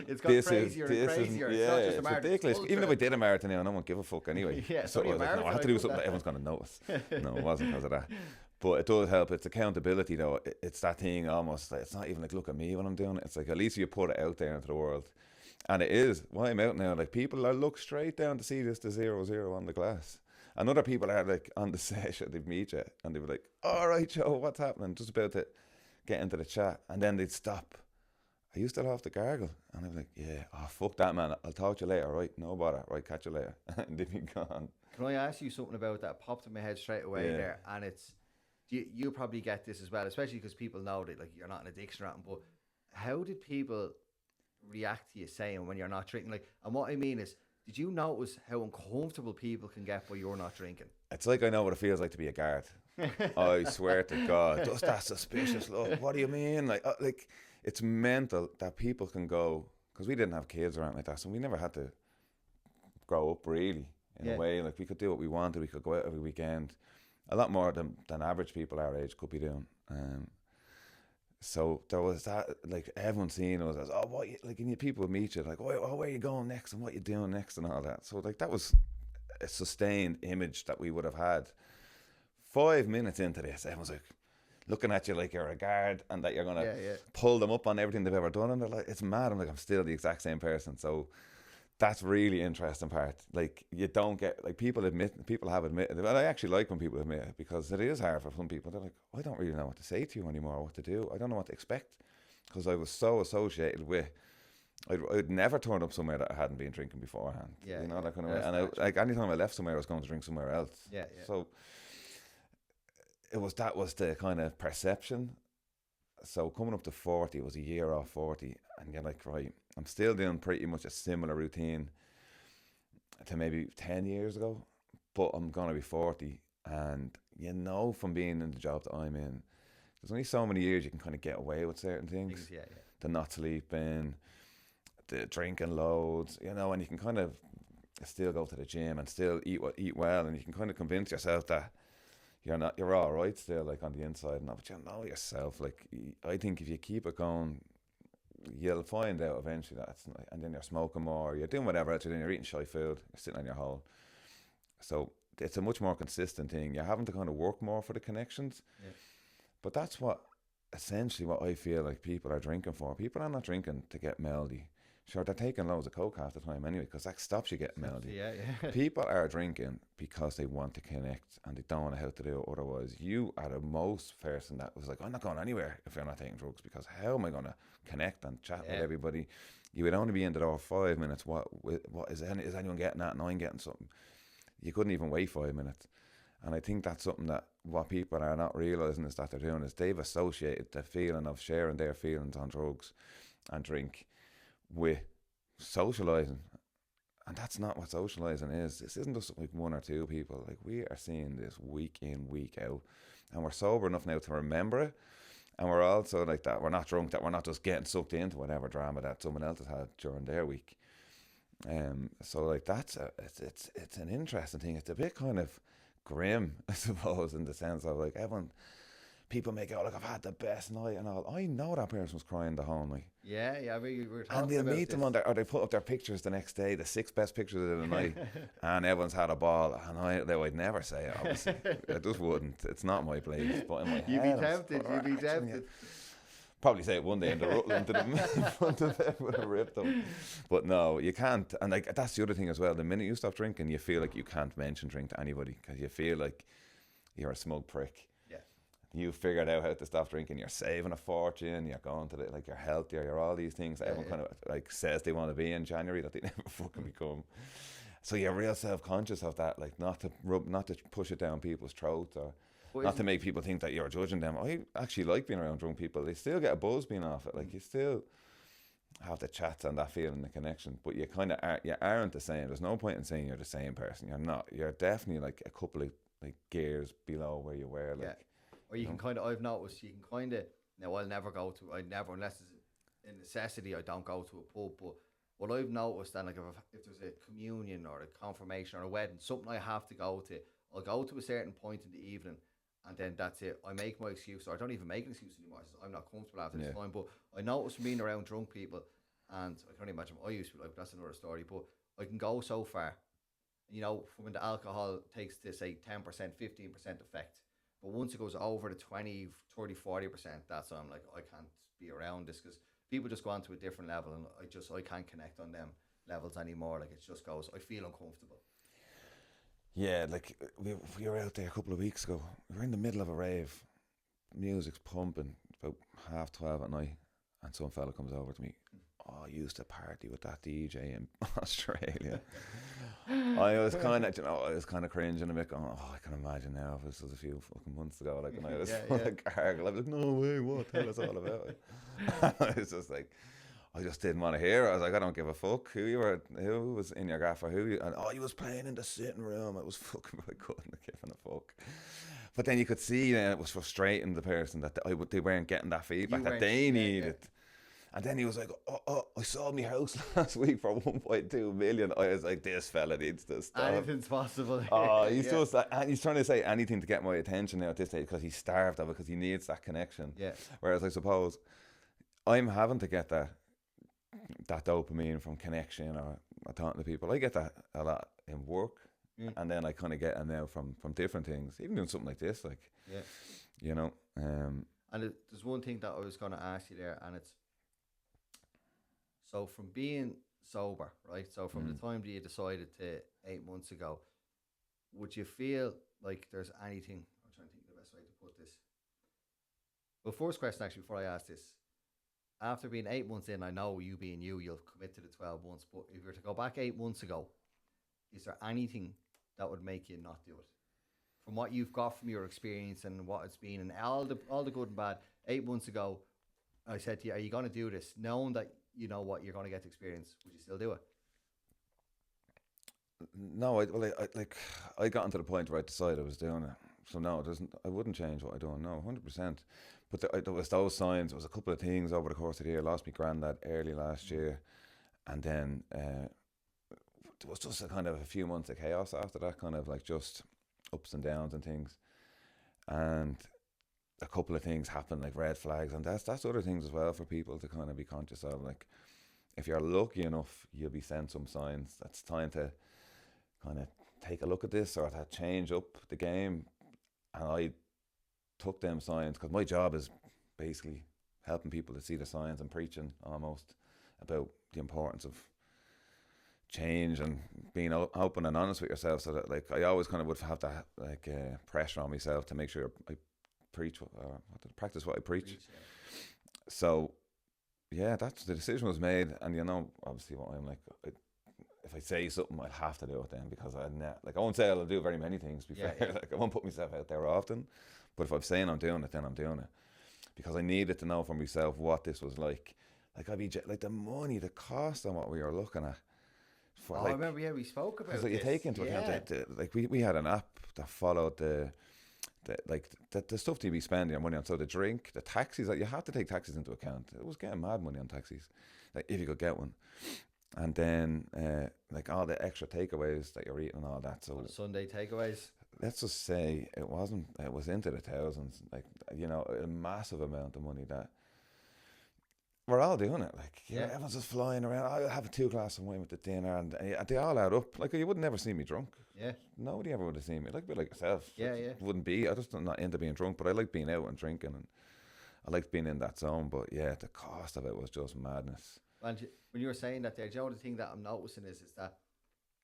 It's got crazier and crazier. Yeah, it's not just a it's marathon, ridiculous. it's Even if I did a marathon now, I don't give a fuck anyway. Yeah, so I was like, no, I have to do something that everyone's going to notice. No, it wasn't because of that. But it does help. It's accountability, though. It's that thing almost. Like, it's not even like, look at me when I'm doing it. It's like, at least you put it out there into the world. And it is. When I'm out now, like, people are look straight down to see this, the 0-0 on the glass. And other people are like on the session, they'd meet you and they'd be like, all right, Joe, what's happening? Just about to get into the chat. And then they'd stop. Are you still off the gargle? And I'd be like, yeah, oh, fuck that, man. I'll talk to you later, right? No bother. Right, catch you later. And they'd be gone. Can I ask you something about that? Popped in my head straight away there. And it's, you probably get this as well, especially because people know that, like, you're not an addiction or anything, but how did people react to you saying when you're not drinking? Like, and what I mean is, did you notice how uncomfortable people can get when you're not drinking? It's like I know what it feels like to be a guard. I swear to God, just that suspicious look. What do you mean? Like it's mental that people can go, because we didn't have kids or anything like that, so we never had to grow up really in a way. Like, we could do what we wanted. We could go out every weekend. A lot more than average people our age could be doing. So there was that, like, everyone seeing us as, oh, what, like, and people would meet you, like, oh, where are you going next and what you doing next and all that. So, like, that was a sustained image that we would have had. 5 minutes into this, everyone's like looking at you like you're a guard and that you're going to pull them up on everything they've ever done. And they're like, it's mad. I'm like, I'm still the exact same person. So that's really interesting part. Like, you don't get, like, people have admitted, and I actually like when people admit it, because it is hard for some people. They're like, I don't really know what to say to you anymore, what to do. I don't know what to expect, because I was so associated with, I'd never turn up somewhere that I hadn't been drinking beforehand. Yeah, you know, that kind of way. And like, anytime I left somewhere, I was going to drink somewhere else. Yeah. So that was the kind of perception. So coming up to 40, it was a year off 40, and you're like, right, I'm still doing pretty much a similar routine to maybe 10 years ago, but I'm going to be 40, and you know, from being in the job that I'm in, there's only so many years you can kind of get away with certain things. Yeah. The not sleeping, the drinking loads, you know, and you can kind of still go to the gym and still eat well, and you can kind of convince yourself that you're all right still, like, on the inside, and but you know yourself. Like, I think if you keep it going, you'll find out eventually that it's not, and then you're smoking more, you're doing whatever else you're doing, you're eating shy food, you're sitting on your hole. So it's a much more consistent thing. You're having to kind of work more for the connections. Yeah. But that's essentially what I feel like people are drinking for. People are not drinking to get melody. Sure, they're taking loads of coke half the time anyway, because that stops you getting melody. Yeah. People are drinking because they want to connect and they don't know how to do it otherwise. You are the most person that was like, I'm not going anywhere if you're not taking drugs, because how am I going to connect and chat with everybody? You would only be in the door 5 minutes. What is anyone getting that? And I'm getting something. You couldn't even wait 5 minutes. And I think that's something that what people are not realising is that they're doing is they've associated the feeling of sharing their feelings on drugs and drink with socialising, and that's not what socialising is. This isn't just like one or two people. Like, we are seeing this week in, week out, and we're sober enough now to remember it, and we're also like that. We're not drunk, that we're not just getting sucked into whatever drama that someone else has had during their week. So like, that's it's an interesting thing. It's a bit kind of grim, I suppose, in the sense of, like, everyone people make it out like I've had the best night and all. I know that person was crying the whole night. Yeah, we were talking And they'll about meet them this. on their, or they put up their pictures the next day, the 6 best pictures of the night, and everyone's had a ball. And I'd never say it, obviously. I just wouldn't. It's not my place. But in my You'd head, be tempted. You'd be tempted. Probably say it one day in the Rutland in front of everyone and rip them. But no, you can't. And like that's the other thing as well. The minute you stop drinking, you feel like you can't mention drink to anybody because you feel like you're a smug prick. Yeah. You figured out how to stop drinking. You're saving a fortune. You're going to like you're healthier. You're all these things that everyone kind of like says they want to be in January that they never fucking become. So you're real self-conscious of that, like not to push it down people's throats or not to make people think that you're judging them. I actually like being around drunk people. They still get a buzz being off it. Like you still have the chats and that feeling, the connection. But you kind of aren't the same. There's no point in saying you're the same person. You're not. You're definitely like a couple of like gears below where you were. Like, or you can kind of. I've noticed you can kind of. Now I'll never go to. I never unless it's a necessity. I don't go to a pub. But what I've noticed, and like if there's a communion or a confirmation or a wedding, something I have to go to, I'll go to a certain point in the evening. And then that's it. I make my excuse, or I don't even make an excuse anymore. I'm not comfortable after this time. But I notice from being around drunk people, and I can't imagine. I used to be like, that's another story. But I can go so far, you know, from when the alcohol takes to say 10%, 15% effect. But once it goes over the 20, 30, 40%, that's when I'm like, I can't be around this because people just go on to a different level, and I can't connect on them levels anymore. Like it just goes, I feel uncomfortable. Yeah, like we were out there a couple of weeks ago. We were in the middle of a rave. Music's pumping, about 12:30 at night. And some fella comes over to me. Oh, I used to party with that DJ in Australia. I was kind of cringing a bit going, oh, I can imagine now if this was a few fucking months ago. Like when I was full of gargle. I was like, no way, what? Tell us all about it. I was just like, I just didn't want to hear it. I was like, I don't give a fuck who was in your gaffer, and he was playing in the sitting room. I was fucking, I couldn't have given a fuck. But then you could see then it was frustrating the person that they weren't getting that feedback that they needed. Yeah. And then he was like, I sold my house last week for 1.2 million. I was like, this fella needs to stop. Anything's possible. He's just like, he's trying to say anything to get my attention now at this stage because he's starved of it because he needs that connection. Yeah. Whereas I suppose I'm having to get that dopamine from connection or talking to people. I get that a lot in work, and then I kind of get it now from different things, even doing something like this, like you know. And there's one thing that I was going to ask you there, and it's so from being sober, right? So from the time that you decided to 8 months ago, would you feel like there's anything? I'm trying to think of the best way to put this. Well, first question actually before I ask this. After being 8 months in, I know you being you'll commit to the 12 months. But if you were to go back 8 months ago, is there anything that would make you not do it? From what you've got from your experience and what it's been and all the good and bad, 8 months ago, I said to you, are you going to do this? Knowing that you know what you're going to get to experience, would you still do it? No, I got to the point where I decided I was doing it. So no, I wouldn't change what I do. No, 100%. But there was those signs. There was a couple of things over the course of the year. I lost my granddad early last year, and then there was just a kind of a few months of chaos after that, kind of like just ups and downs and things. And a couple of things happened, like red flags, and that's other things as well for people to kind of be conscious of. Like if you're lucky enough, you'll be sent some signs. That's time to kind of take a look at this or to change up the game. And I took them signs because my job is basically helping people to see the signs and preaching almost about the importance of change and being open and honest with yourself. So that like I always kind of would have that like pressure on myself to make sure I practice what I preach. So yeah, that's the decision was made, and you know, obviously what I'm like. If I say something, I'll have to do it then because I won't say I'll do very many things. Like I won't put myself out there often, but if I'm saying I'm doing it, then I'm doing it because I needed to know for myself what this was like. Like I'd be like the money, the cost, and what we were looking at. I remember. Yeah, we spoke about. Because you take into account like we had an app that followed the stuff to be spending your money on. So the drink, the taxis, you had to take taxis into account. It was getting mad money on taxis, like if you could get one. And then like all the extra takeaways that you're eating and all that. So Sunday takeaways. let's just say it was into the thousands, like, a massive amount of money that we're all doing it. Like, Yeah. everyone's just flying around. I'll have 2 glasses of wine with the dinner, and they all add up. Like, you would never see me drunk. Yeah. Nobody ever would have seen me. Like, a bit like yourself. Yeah, It yeah. wouldn't be. I just am not into being drunk, but I like being out and drinking, and I liked being in that zone. But yeah, the cost of it was just madness. And when you were saying that there, the thing that I'm noticing is that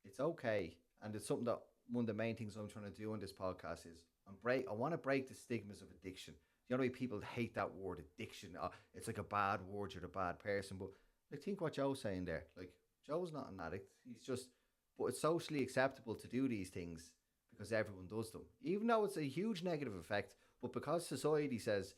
it's okay, and it's something that one of the main things I'm trying to do on this podcast is I want to break the stigmas of addiction. You know, the way people hate that word addiction. It's like a bad word. You're a bad person. But I think what Joe's saying there, like, Joe's not an addict. But it's socially acceptable to do these things because everyone does them, even though it's a huge negative effect. But because society says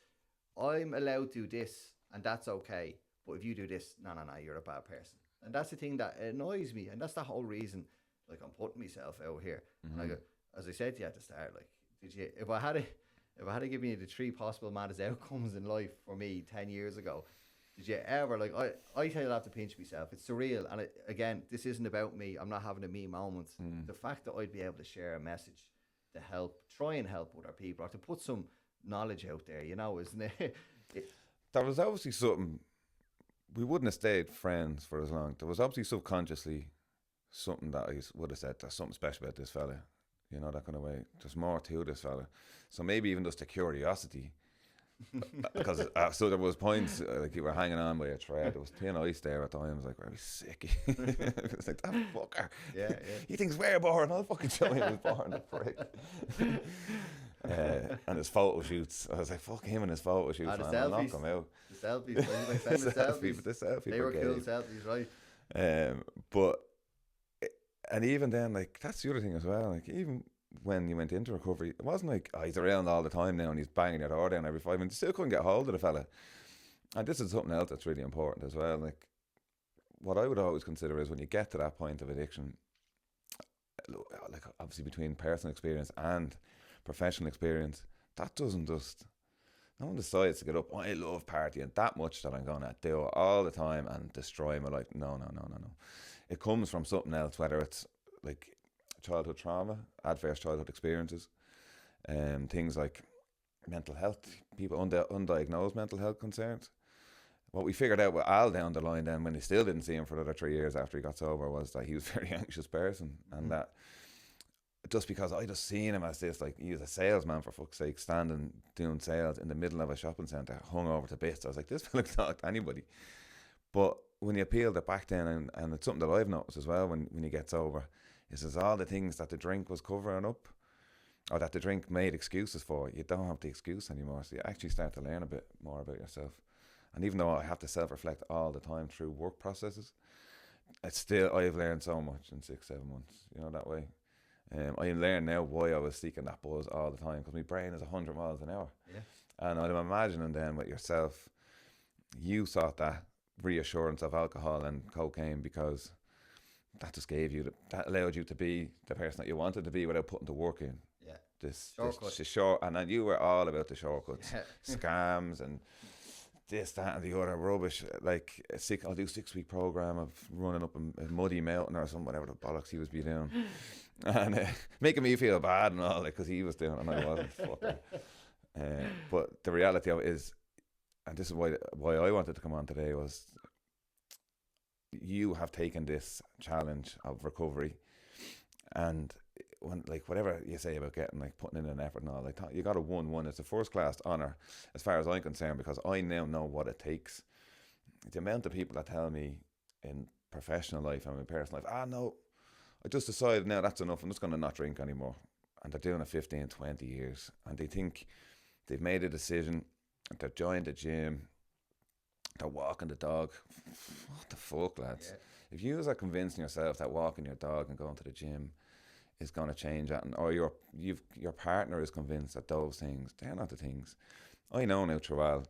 I'm allowed to do this and that's okay, but if you do this, no, you're a bad person. And that's the thing that annoys me, and that's the whole reason. Like, I'm putting myself out here. Mm-hmm. Like, as I said to you at the start, like, if I had to give you the 3 possible maddest outcomes in life for me 10 years ago, did you ever, like, I tell you, I have to pinch myself. It's surreal. And again, this isn't about me. I'm not having a me moment. The fact that I'd be able to share a message to try and help other people, or to put some knowledge out there, isn't it? There was obviously something, we wouldn't have stayed friends for as long. There was obviously subconsciously something that I would have said, there's something special about this fella, that kind of way. There's more to this fella. So maybe even just the curiosity, because so there was points like you were hanging on by a thread. There was thin ice there at times, like, very sick. It's like, that fucker. Yeah. He thinks we're boring. I'll fucking show him he was boring, the prick. And his photo shoots, I was like, fuck him and his photo shoots, the man. I'll knock him out. The selfies, my famous selfies. The selfie They were cool brigade. selfies, right? But and even then, like, that's the other thing as well. Like, even when you went into recovery, it wasn't like, he's around all the time now and he's banging your door down every 5 minutes. You still couldn't get hold of the fella. And this is something else that's really important as well. Like, what I would always consider is when you get to that point of addiction, like, obviously between personal experience and professional experience, that doesn't just, no one decides to get up, I love partying that much that I'm going to do it all the time and destroy my life. No. It comes from something else, whether it's like childhood trauma, adverse childhood experiences, things like mental health, people undiagnosed mental health concerns. What we figured out with Al down the line then, when they still didn't see him for another 3 years after he got sober, was that he was a very anxious person. And that just because I just seen him as this, like, he was a salesman, for fuck's sake, standing doing sales in the middle of a shopping centre, hung over to bits. I was like, this fella can talk to anybody. But when you peeled it back then, and it's something that I've noticed as well when you get sober, is all the things that the drink was covering up, or that the drink made excuses for, you don't have the excuse anymore. So you actually start to learn a bit more about yourself. And even though I have to self-reflect all the time through work processes, I've learned so much in 6-7 months, that way. I learn now why I was seeking that buzz all the time, because my brain is 100 miles an hour. Yeah. And I'm imagining then with yourself, you sought that reassurance of alcohol and cocaine because that just that allowed you to be the person that you wanted to be without putting the work in. Yeah. This Shortcut. short, and then you were all about the shortcuts, Yeah. scams and this, that, and the other rubbish. Like, I'll do 6-week program of running up a muddy mountain or something, whatever the bollocks he was be doing, and making me feel bad and all, because he was doing it and I wasn't. Fucker. But the reality of it is, and this is why I wanted to come on today, was you have taken this challenge of recovery, and when, like, whatever you say about getting, like, putting in an effort and all, like, you got a 1-1. It's a first class honour as far as I'm concerned, because I now know what it takes. The amount of people that tell me in professional life and in personal life, no, I just decided now that's enough, I'm just going to not drink anymore. And they're doing it 15, 20 years, and they think they've made a decision, they're joined the gym, they're walking the dog. What the fuck, lads? Yeah. If you are convincing yourself that walking your dog and going to the gym is going to change that, or your partner is convinced that those things, they're not the things. I know now, Trawal,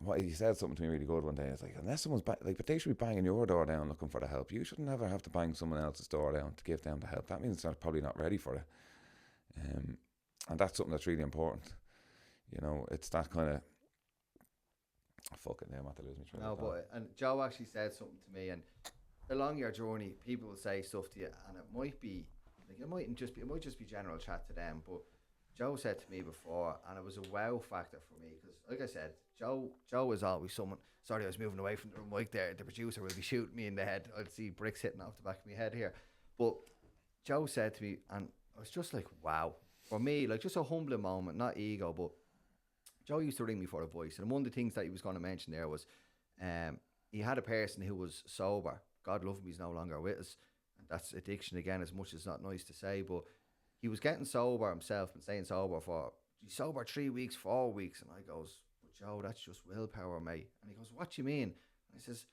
what he said something to me really good one day. It's like, unless someone's but they should be banging your door down looking for the help. You should never have to bang someone else's door down to give them the help. That means they're probably not ready for it. And that's something that's really important. It's that kind of, fuck it now, I'm about to lose me train of thought. And Joe actually said something to me, and along your journey, people will say stuff to you, and it might be Like it might just be general chat to them, but Joe said to me before, and it was a wow factor for me because, like I said, Joe is always someone. Sorry, I was moving away from the mic there. The producer will be shooting me in the head. I'd see bricks hitting off the back of my head here. But Joe said to me, and I was just like, wow. For me, like just a humbling moment, not ego, but Joe used to ring me for advice. And one of the things that he was going to mention there was he had a person who was sober. God love him, he's no longer with us. And that's addiction again, as much as it's not nice to say, but he was getting sober himself and staying sober for, he's sober 3 weeks, 4 weeks. And I goes, but Joe, that's just willpower, mate. And he goes, what do you mean? And I says,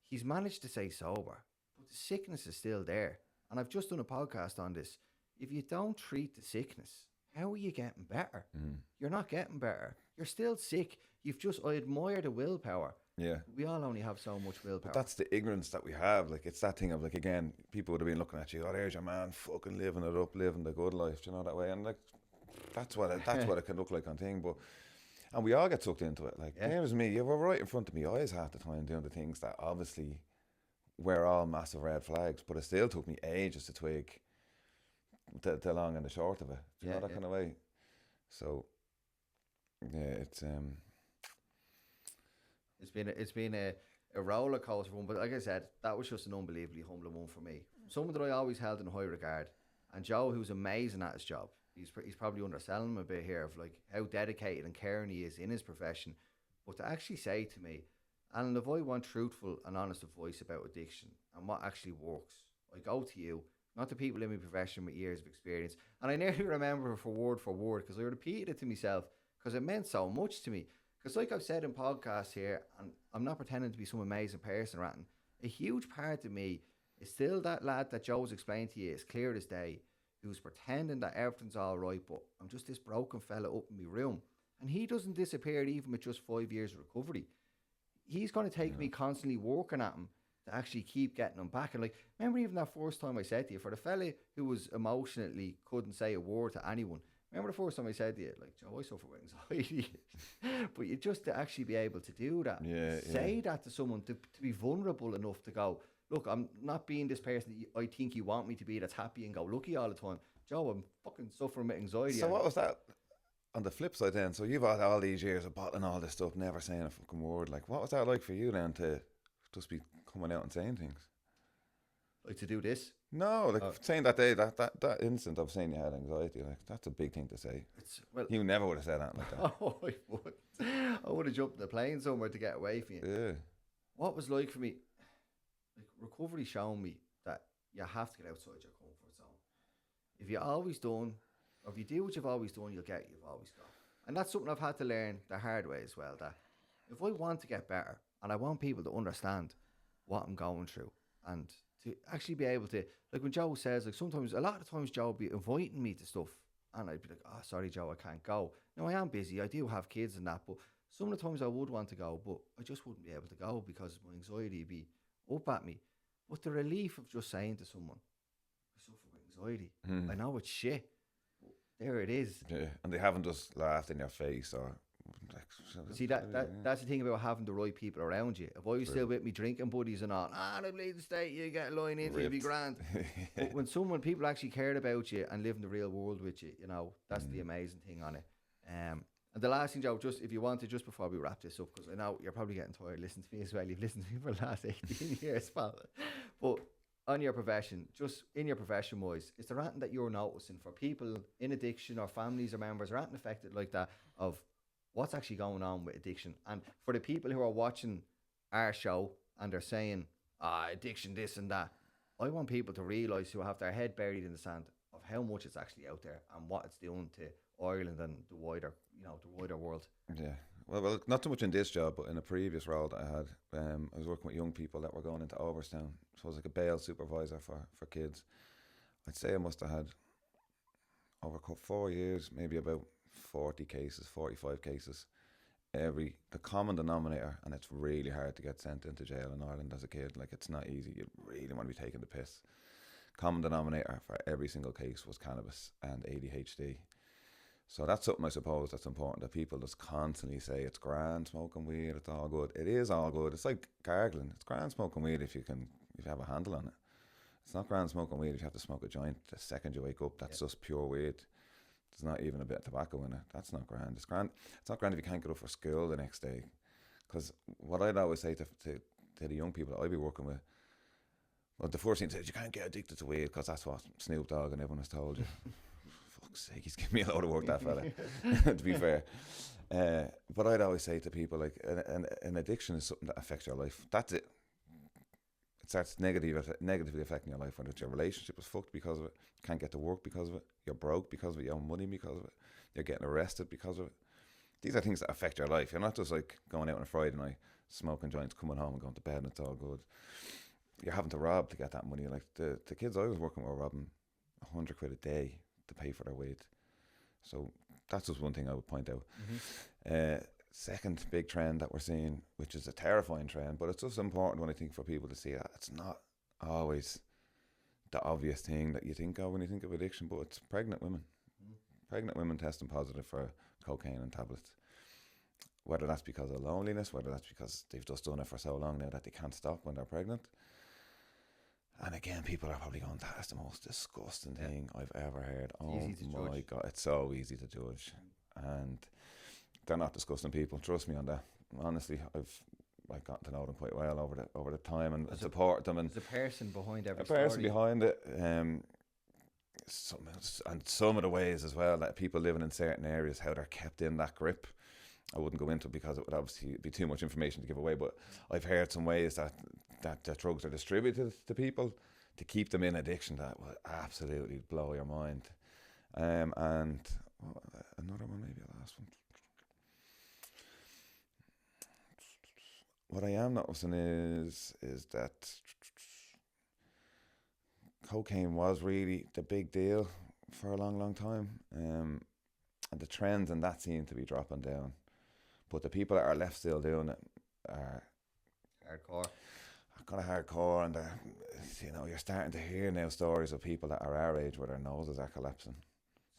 he's managed to stay sober, but the sickness is still there. And I've just done a podcast on this. If you don't treat the sickness, how are you getting better? You're not getting better. You're still sick. I admire the willpower. Yeah. We all only have so much willpower. But that's the ignorance that we have. Like, it's that thing of, like, again, people would have been looking at you, oh, there's your man fucking living it up, living the good life, do you know, that way. And, like, that's what it can look like on thing. But, and we all get sucked into it. Like, there's me, you were right in front of me eyes half the time doing the things that obviously were all massive red flags, but it still took me ages to twig the long and the short of it. Do you know that kind of way? So, yeah, it's been a roller coaster one, but like I said, that was just an unbelievably humbling one for me. Someone that I always held in high regard, and Joe, who's amazing at his job. He's probably underselling him a bit here of like how dedicated and caring he is in his profession, but to actually say to me, Alan, if I want truthful and honest advice about addiction and what actually works, I go to you, not to people in my profession with years of experience. And I nearly remember it for word because I repeated it to myself because it meant so much to me. Because like I've said in podcasts here, and I'm not pretending to be some amazing person, Ratton, a huge part of me is still that lad that Joe's explained to you as clear as day, who's pretending that everything's all right, but I'm just this broken fella up in my room. And he doesn't disappear even with just 5 years of recovery. He's going to take me constantly working at him to actually keep getting him back. And like, remember even that first time I said to you, for the fella who was emotionally couldn't say a word to anyone, remember the first time I said to you, like, Joe, I suffer with anxiety. But you just to actually be able to do that, say that to someone, to be vulnerable enough to go, look, I'm not being this person that I think you want me to be, that's happy and go lucky all the time. Joe, I'm fucking suffering with anxiety. So what was that on the flip side then? So you've had all these years of bottling all this stuff, never saying a fucking word. Like, what was that like for you then to just be coming out and saying things? Like to do this? No, like saying that day, that instant of saying you had anxiety, like that's a big thing to say. You never would have said that like that. Oh, I would have jumped in the plane somewhere to get away from you. Yeah. What was like for me, like recovery showed me that you have to get outside your comfort zone. If you've always done, or if you do what you've always done, you'll get what you've always got. And that's something I've had to learn the hard way as well, that if I want to get better and I want people to understand what I'm going through and to actually be able to, like when Joe says, like sometimes, a lot of times Joe would be inviting me to stuff and I'd be like, oh, sorry, Joe, I can't go. No, I am busy. I do have kids and that, but some of the times I would want to go, but I just wouldn't be able to go because my anxiety would be up at me. But the relief of just saying to someone, I suffer with anxiety. I know it's shit. But there it is. Yeah, and they haven't just laughed in your face or... See, that's the thing about having the right people around you. If I was still with me drinking buddies and all, I believe the state, you get a line into, you'll be grand. But when people actually cared about you and live in the real world with you, you know, that's the amazing thing on it. And the last thing, Joe, just if you want to, just before we wrap this up, because I know you're probably getting tired listening to me as well. You've listened to me for the last 18 years, pal. But on your profession, just in your profession wise, is there anything that you're noticing for people in addiction or families or members or anything affected like that of what's actually going on with addiction? And for the people who are watching our show and they're saying, addiction, this and that, I want people to realise, who have their head buried in the sand, of how much it's actually out there and what it's doing to Ireland and the wider world. Yeah. Well, not so much in this job, but in a previous role that I had, I was working with young people that were going into Overstown. So I was like a bail supervisor for kids. I'd say I must have had, over 4 years, maybe about 40 cases, 45 cases. The common denominator, and it's really hard to get sent into jail in Ireland as a kid. Like, it's not easy. You really want to be taking the piss. Common denominator for every single case was cannabis and ADHD. So that's something, I suppose, that's important, that people just constantly say it's grand smoking weed, it's all good. It is all good. It's like gargling. It's grand smoking weed if you have a handle on it. It's not grand smoking weed if you have to smoke a joint the second you wake up. That's just pure weed. There's not even a bit of tobacco in it. That's not grand. It's grand. It's not grand if you can't get up for school the next day. Because what I'd always say to the young people that I'd be working with, well, the first thing is you can't get addicted to weed because that's what Snoop Dogg and everyone has told you. Fuck's sake, he's giving me a load of work, that fella, to be fair. But I'd always say to people, like, an addiction is something that affects your life. That's it. It starts negatively affecting your life, whether it's your relationship is fucked because of it, you can't get to work because of it, you're broke because of it, you owe money because of it, you're getting arrested because of it. These are things that affect your life. You're not just like going out on a Friday night, smoking joints, coming home and going to bed and it's all good. You're having to rob to get that money. Like the kids I was working with were robbing £100 a day to pay for their weed. So that's just one thing I would point out. Second big trend that we're seeing, which is a terrifying trend, but it's just important when I think for people to see that it's not always the obvious thing that you think of when you think of addiction, but it's pregnant women. Pregnant women testing positive for cocaine and tablets. Whether that's because of loneliness, whether that's because they've just done it for so long now that they can't stop when they're pregnant. And again, people are probably going, that's the most disgusting thing I've ever heard. Oh my God, it's so easy to judge. And they're not disgusting people, trust me on that. Honestly, I've gotten to know them quite well over the time and support them. And there's a person behind every story. A person story. behind it. Some of the ways as well that people living in certain areas, how they're kept in that grip. I wouldn't go into it because it would obviously be too much information to give away, but I've heard some ways that the drugs are distributed to people to keep them in addiction that will absolutely blow your mind. And another one, maybe a last one. What I am noticing is that cocaine was really the big deal for a long time, and the trends and that seem to be dropping down. But the people that are left still doing it are kind of hardcore, and you're starting to hear now stories of people that are our age where their noses are collapsing.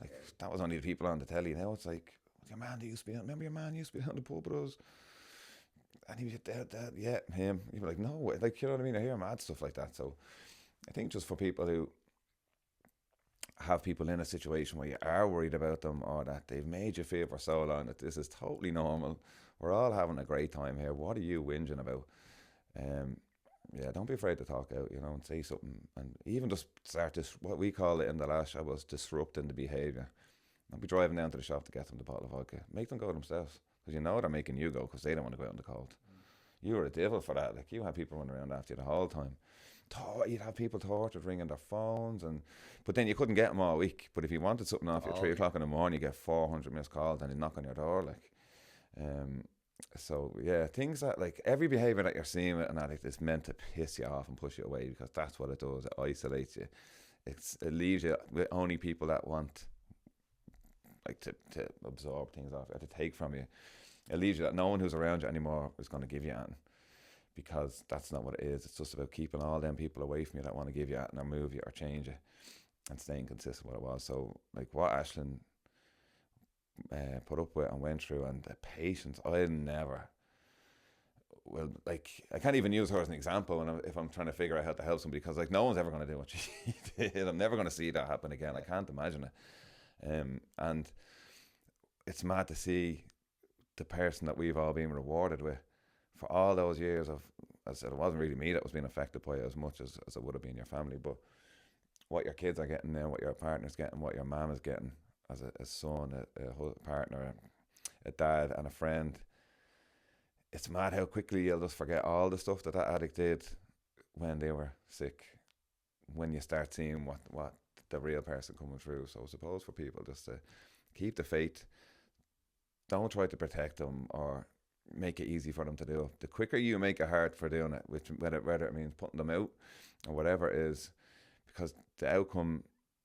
Like that was only the people on the telly. Now it's like, your man used to be. Remember your man used to be on the pub with us, and he was dead. Yeah, him. You'd be like, no, like, you know what I mean? I hear mad stuff like that. So I think just for people who have people in a situation where you are worried about them, or that they've made you feel for so long that this is totally normal, we're all having a great time here, what are you whinging about? Don't be afraid to talk out, and say something, and even just start this, what we call it in the last show was disrupting the behaviour. Don't be driving down to the shop to get them the bottle of vodka. Make them go themselves, because they're making you go because they don't want to go out in the cold. You were a devil for that. Like, you had people running around after you the whole time. You'd have people tortured, ringing their phones, but then you couldn't get them all week. But if you wanted something off you at 3 o'clock in the morning, you get 400 missed calls and they knock on your door. Things that, like, every behaviour that you're seeing with an addict is meant to piss you off and push you away, because that's what it does. It isolates you. It leaves you with only people that want, like, to absorb things off you, to take from you. It leaves you that no one who's around you anymore is going to give you anything. Because that's not what it is. It's just about keeping all them people away from you that want to give you that or move you or change you, and staying consistent with what it was. So, like, what Aisling put up with and went through, and the patience, I can't even use her as an example if I'm trying to figure out how to help somebody, because, like, no one's ever going to do what she did. I'm never going to see that happen again. I can't imagine it. And it's mad to see the person that we've all been rewarded with for all those years of, as I said, it wasn't really me that was being affected by it as much as it would have been your family, but what your kids are getting now, what your partner's getting, what your mum is getting as a son, a partner, a dad and a friend. It's mad how quickly you'll just forget all the stuff that addict did when they were sick, when you start seeing what the real person coming through. So I suppose for people just to keep the faith, don't try to protect them or make it easy for them to do. The quicker you make it hard for doing it, whether it means putting them out or whatever it is, because the outcome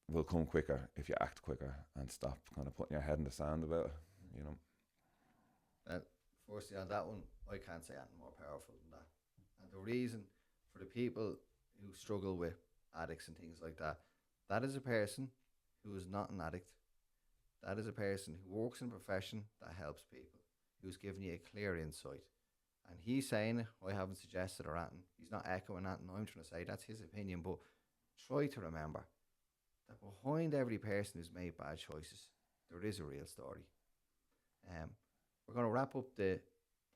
will come quicker if you act quicker and stop kind of putting your head in the sand about it. Firstly, on that one, I can't say anything more powerful than that. And the reason for the people who struggle with addicts and things like that, that is a person who is not an addict. That is a person who works in a profession that helps people, who's giving you a clear insight. And he's saying it, I haven't suggested or anything. He's not echoing that, and I'm trying to say that's his opinion, but try to remember that behind every person who's made bad choices, there is a real story. We're going to wrap up the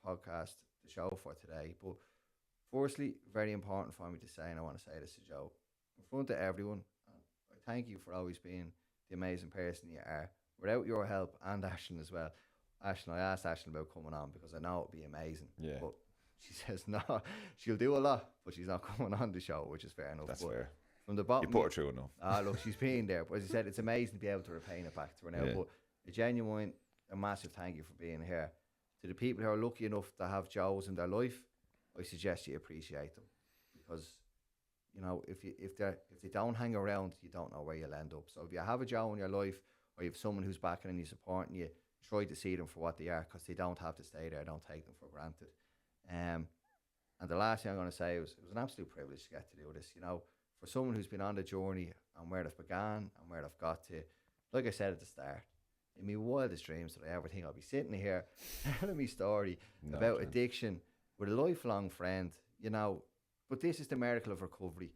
podcast, the show for today. But firstly, very important for me to say, and I want to say this to Joe, in front of everyone, I thank you for always being the amazing person you are. Without your help, and Ashlyn as well. Ashlyn, I asked Ashlyn about coming on because I know it would be amazing. Yeah. But she says no, she'll do a lot, but she's not coming on the show, which is fair enough. That's but fair. from the bottom, You put her through enough. look, she's been there. But as I said, it's amazing to be able to repay it back to her now. Yeah. But a genuine, a massive thank you for being here. To the people who are lucky enough to have Joes in their life, I suggest you appreciate them, because you know if they don't hang around, you don't know where you'll end up. So if you have a Joe in your life, or you have someone who's backing and you supporting you, try to see them for what they are, because they don't have to stay there. Don't take them for granted. And the last thing I'm going to say was, it was an absolute privilege to get to do this. You know, for someone who's been on the journey and where they've began and where they've got to, like I said at the start, in my wildest dreams did I ever think I'll be sitting here telling me story about addiction with a lifelong friend, you know. But this is the miracle of recovery.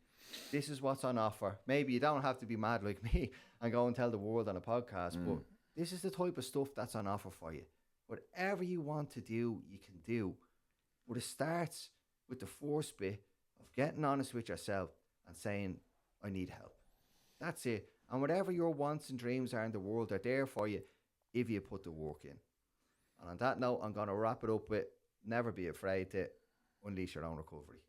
This is what's on offer. Maybe you don't have to be mad like me and go and tell the world on a podcast, but this is the type of stuff that's on offer for you. Whatever you want to do, you can do. But it starts with the first bit of getting honest with yourself and saying, I need help. That's it. And whatever your wants and dreams are in the world, they're there for you if you put the work in. And on that note, I'm going to wrap it up with, never be afraid to unleash your own recovery.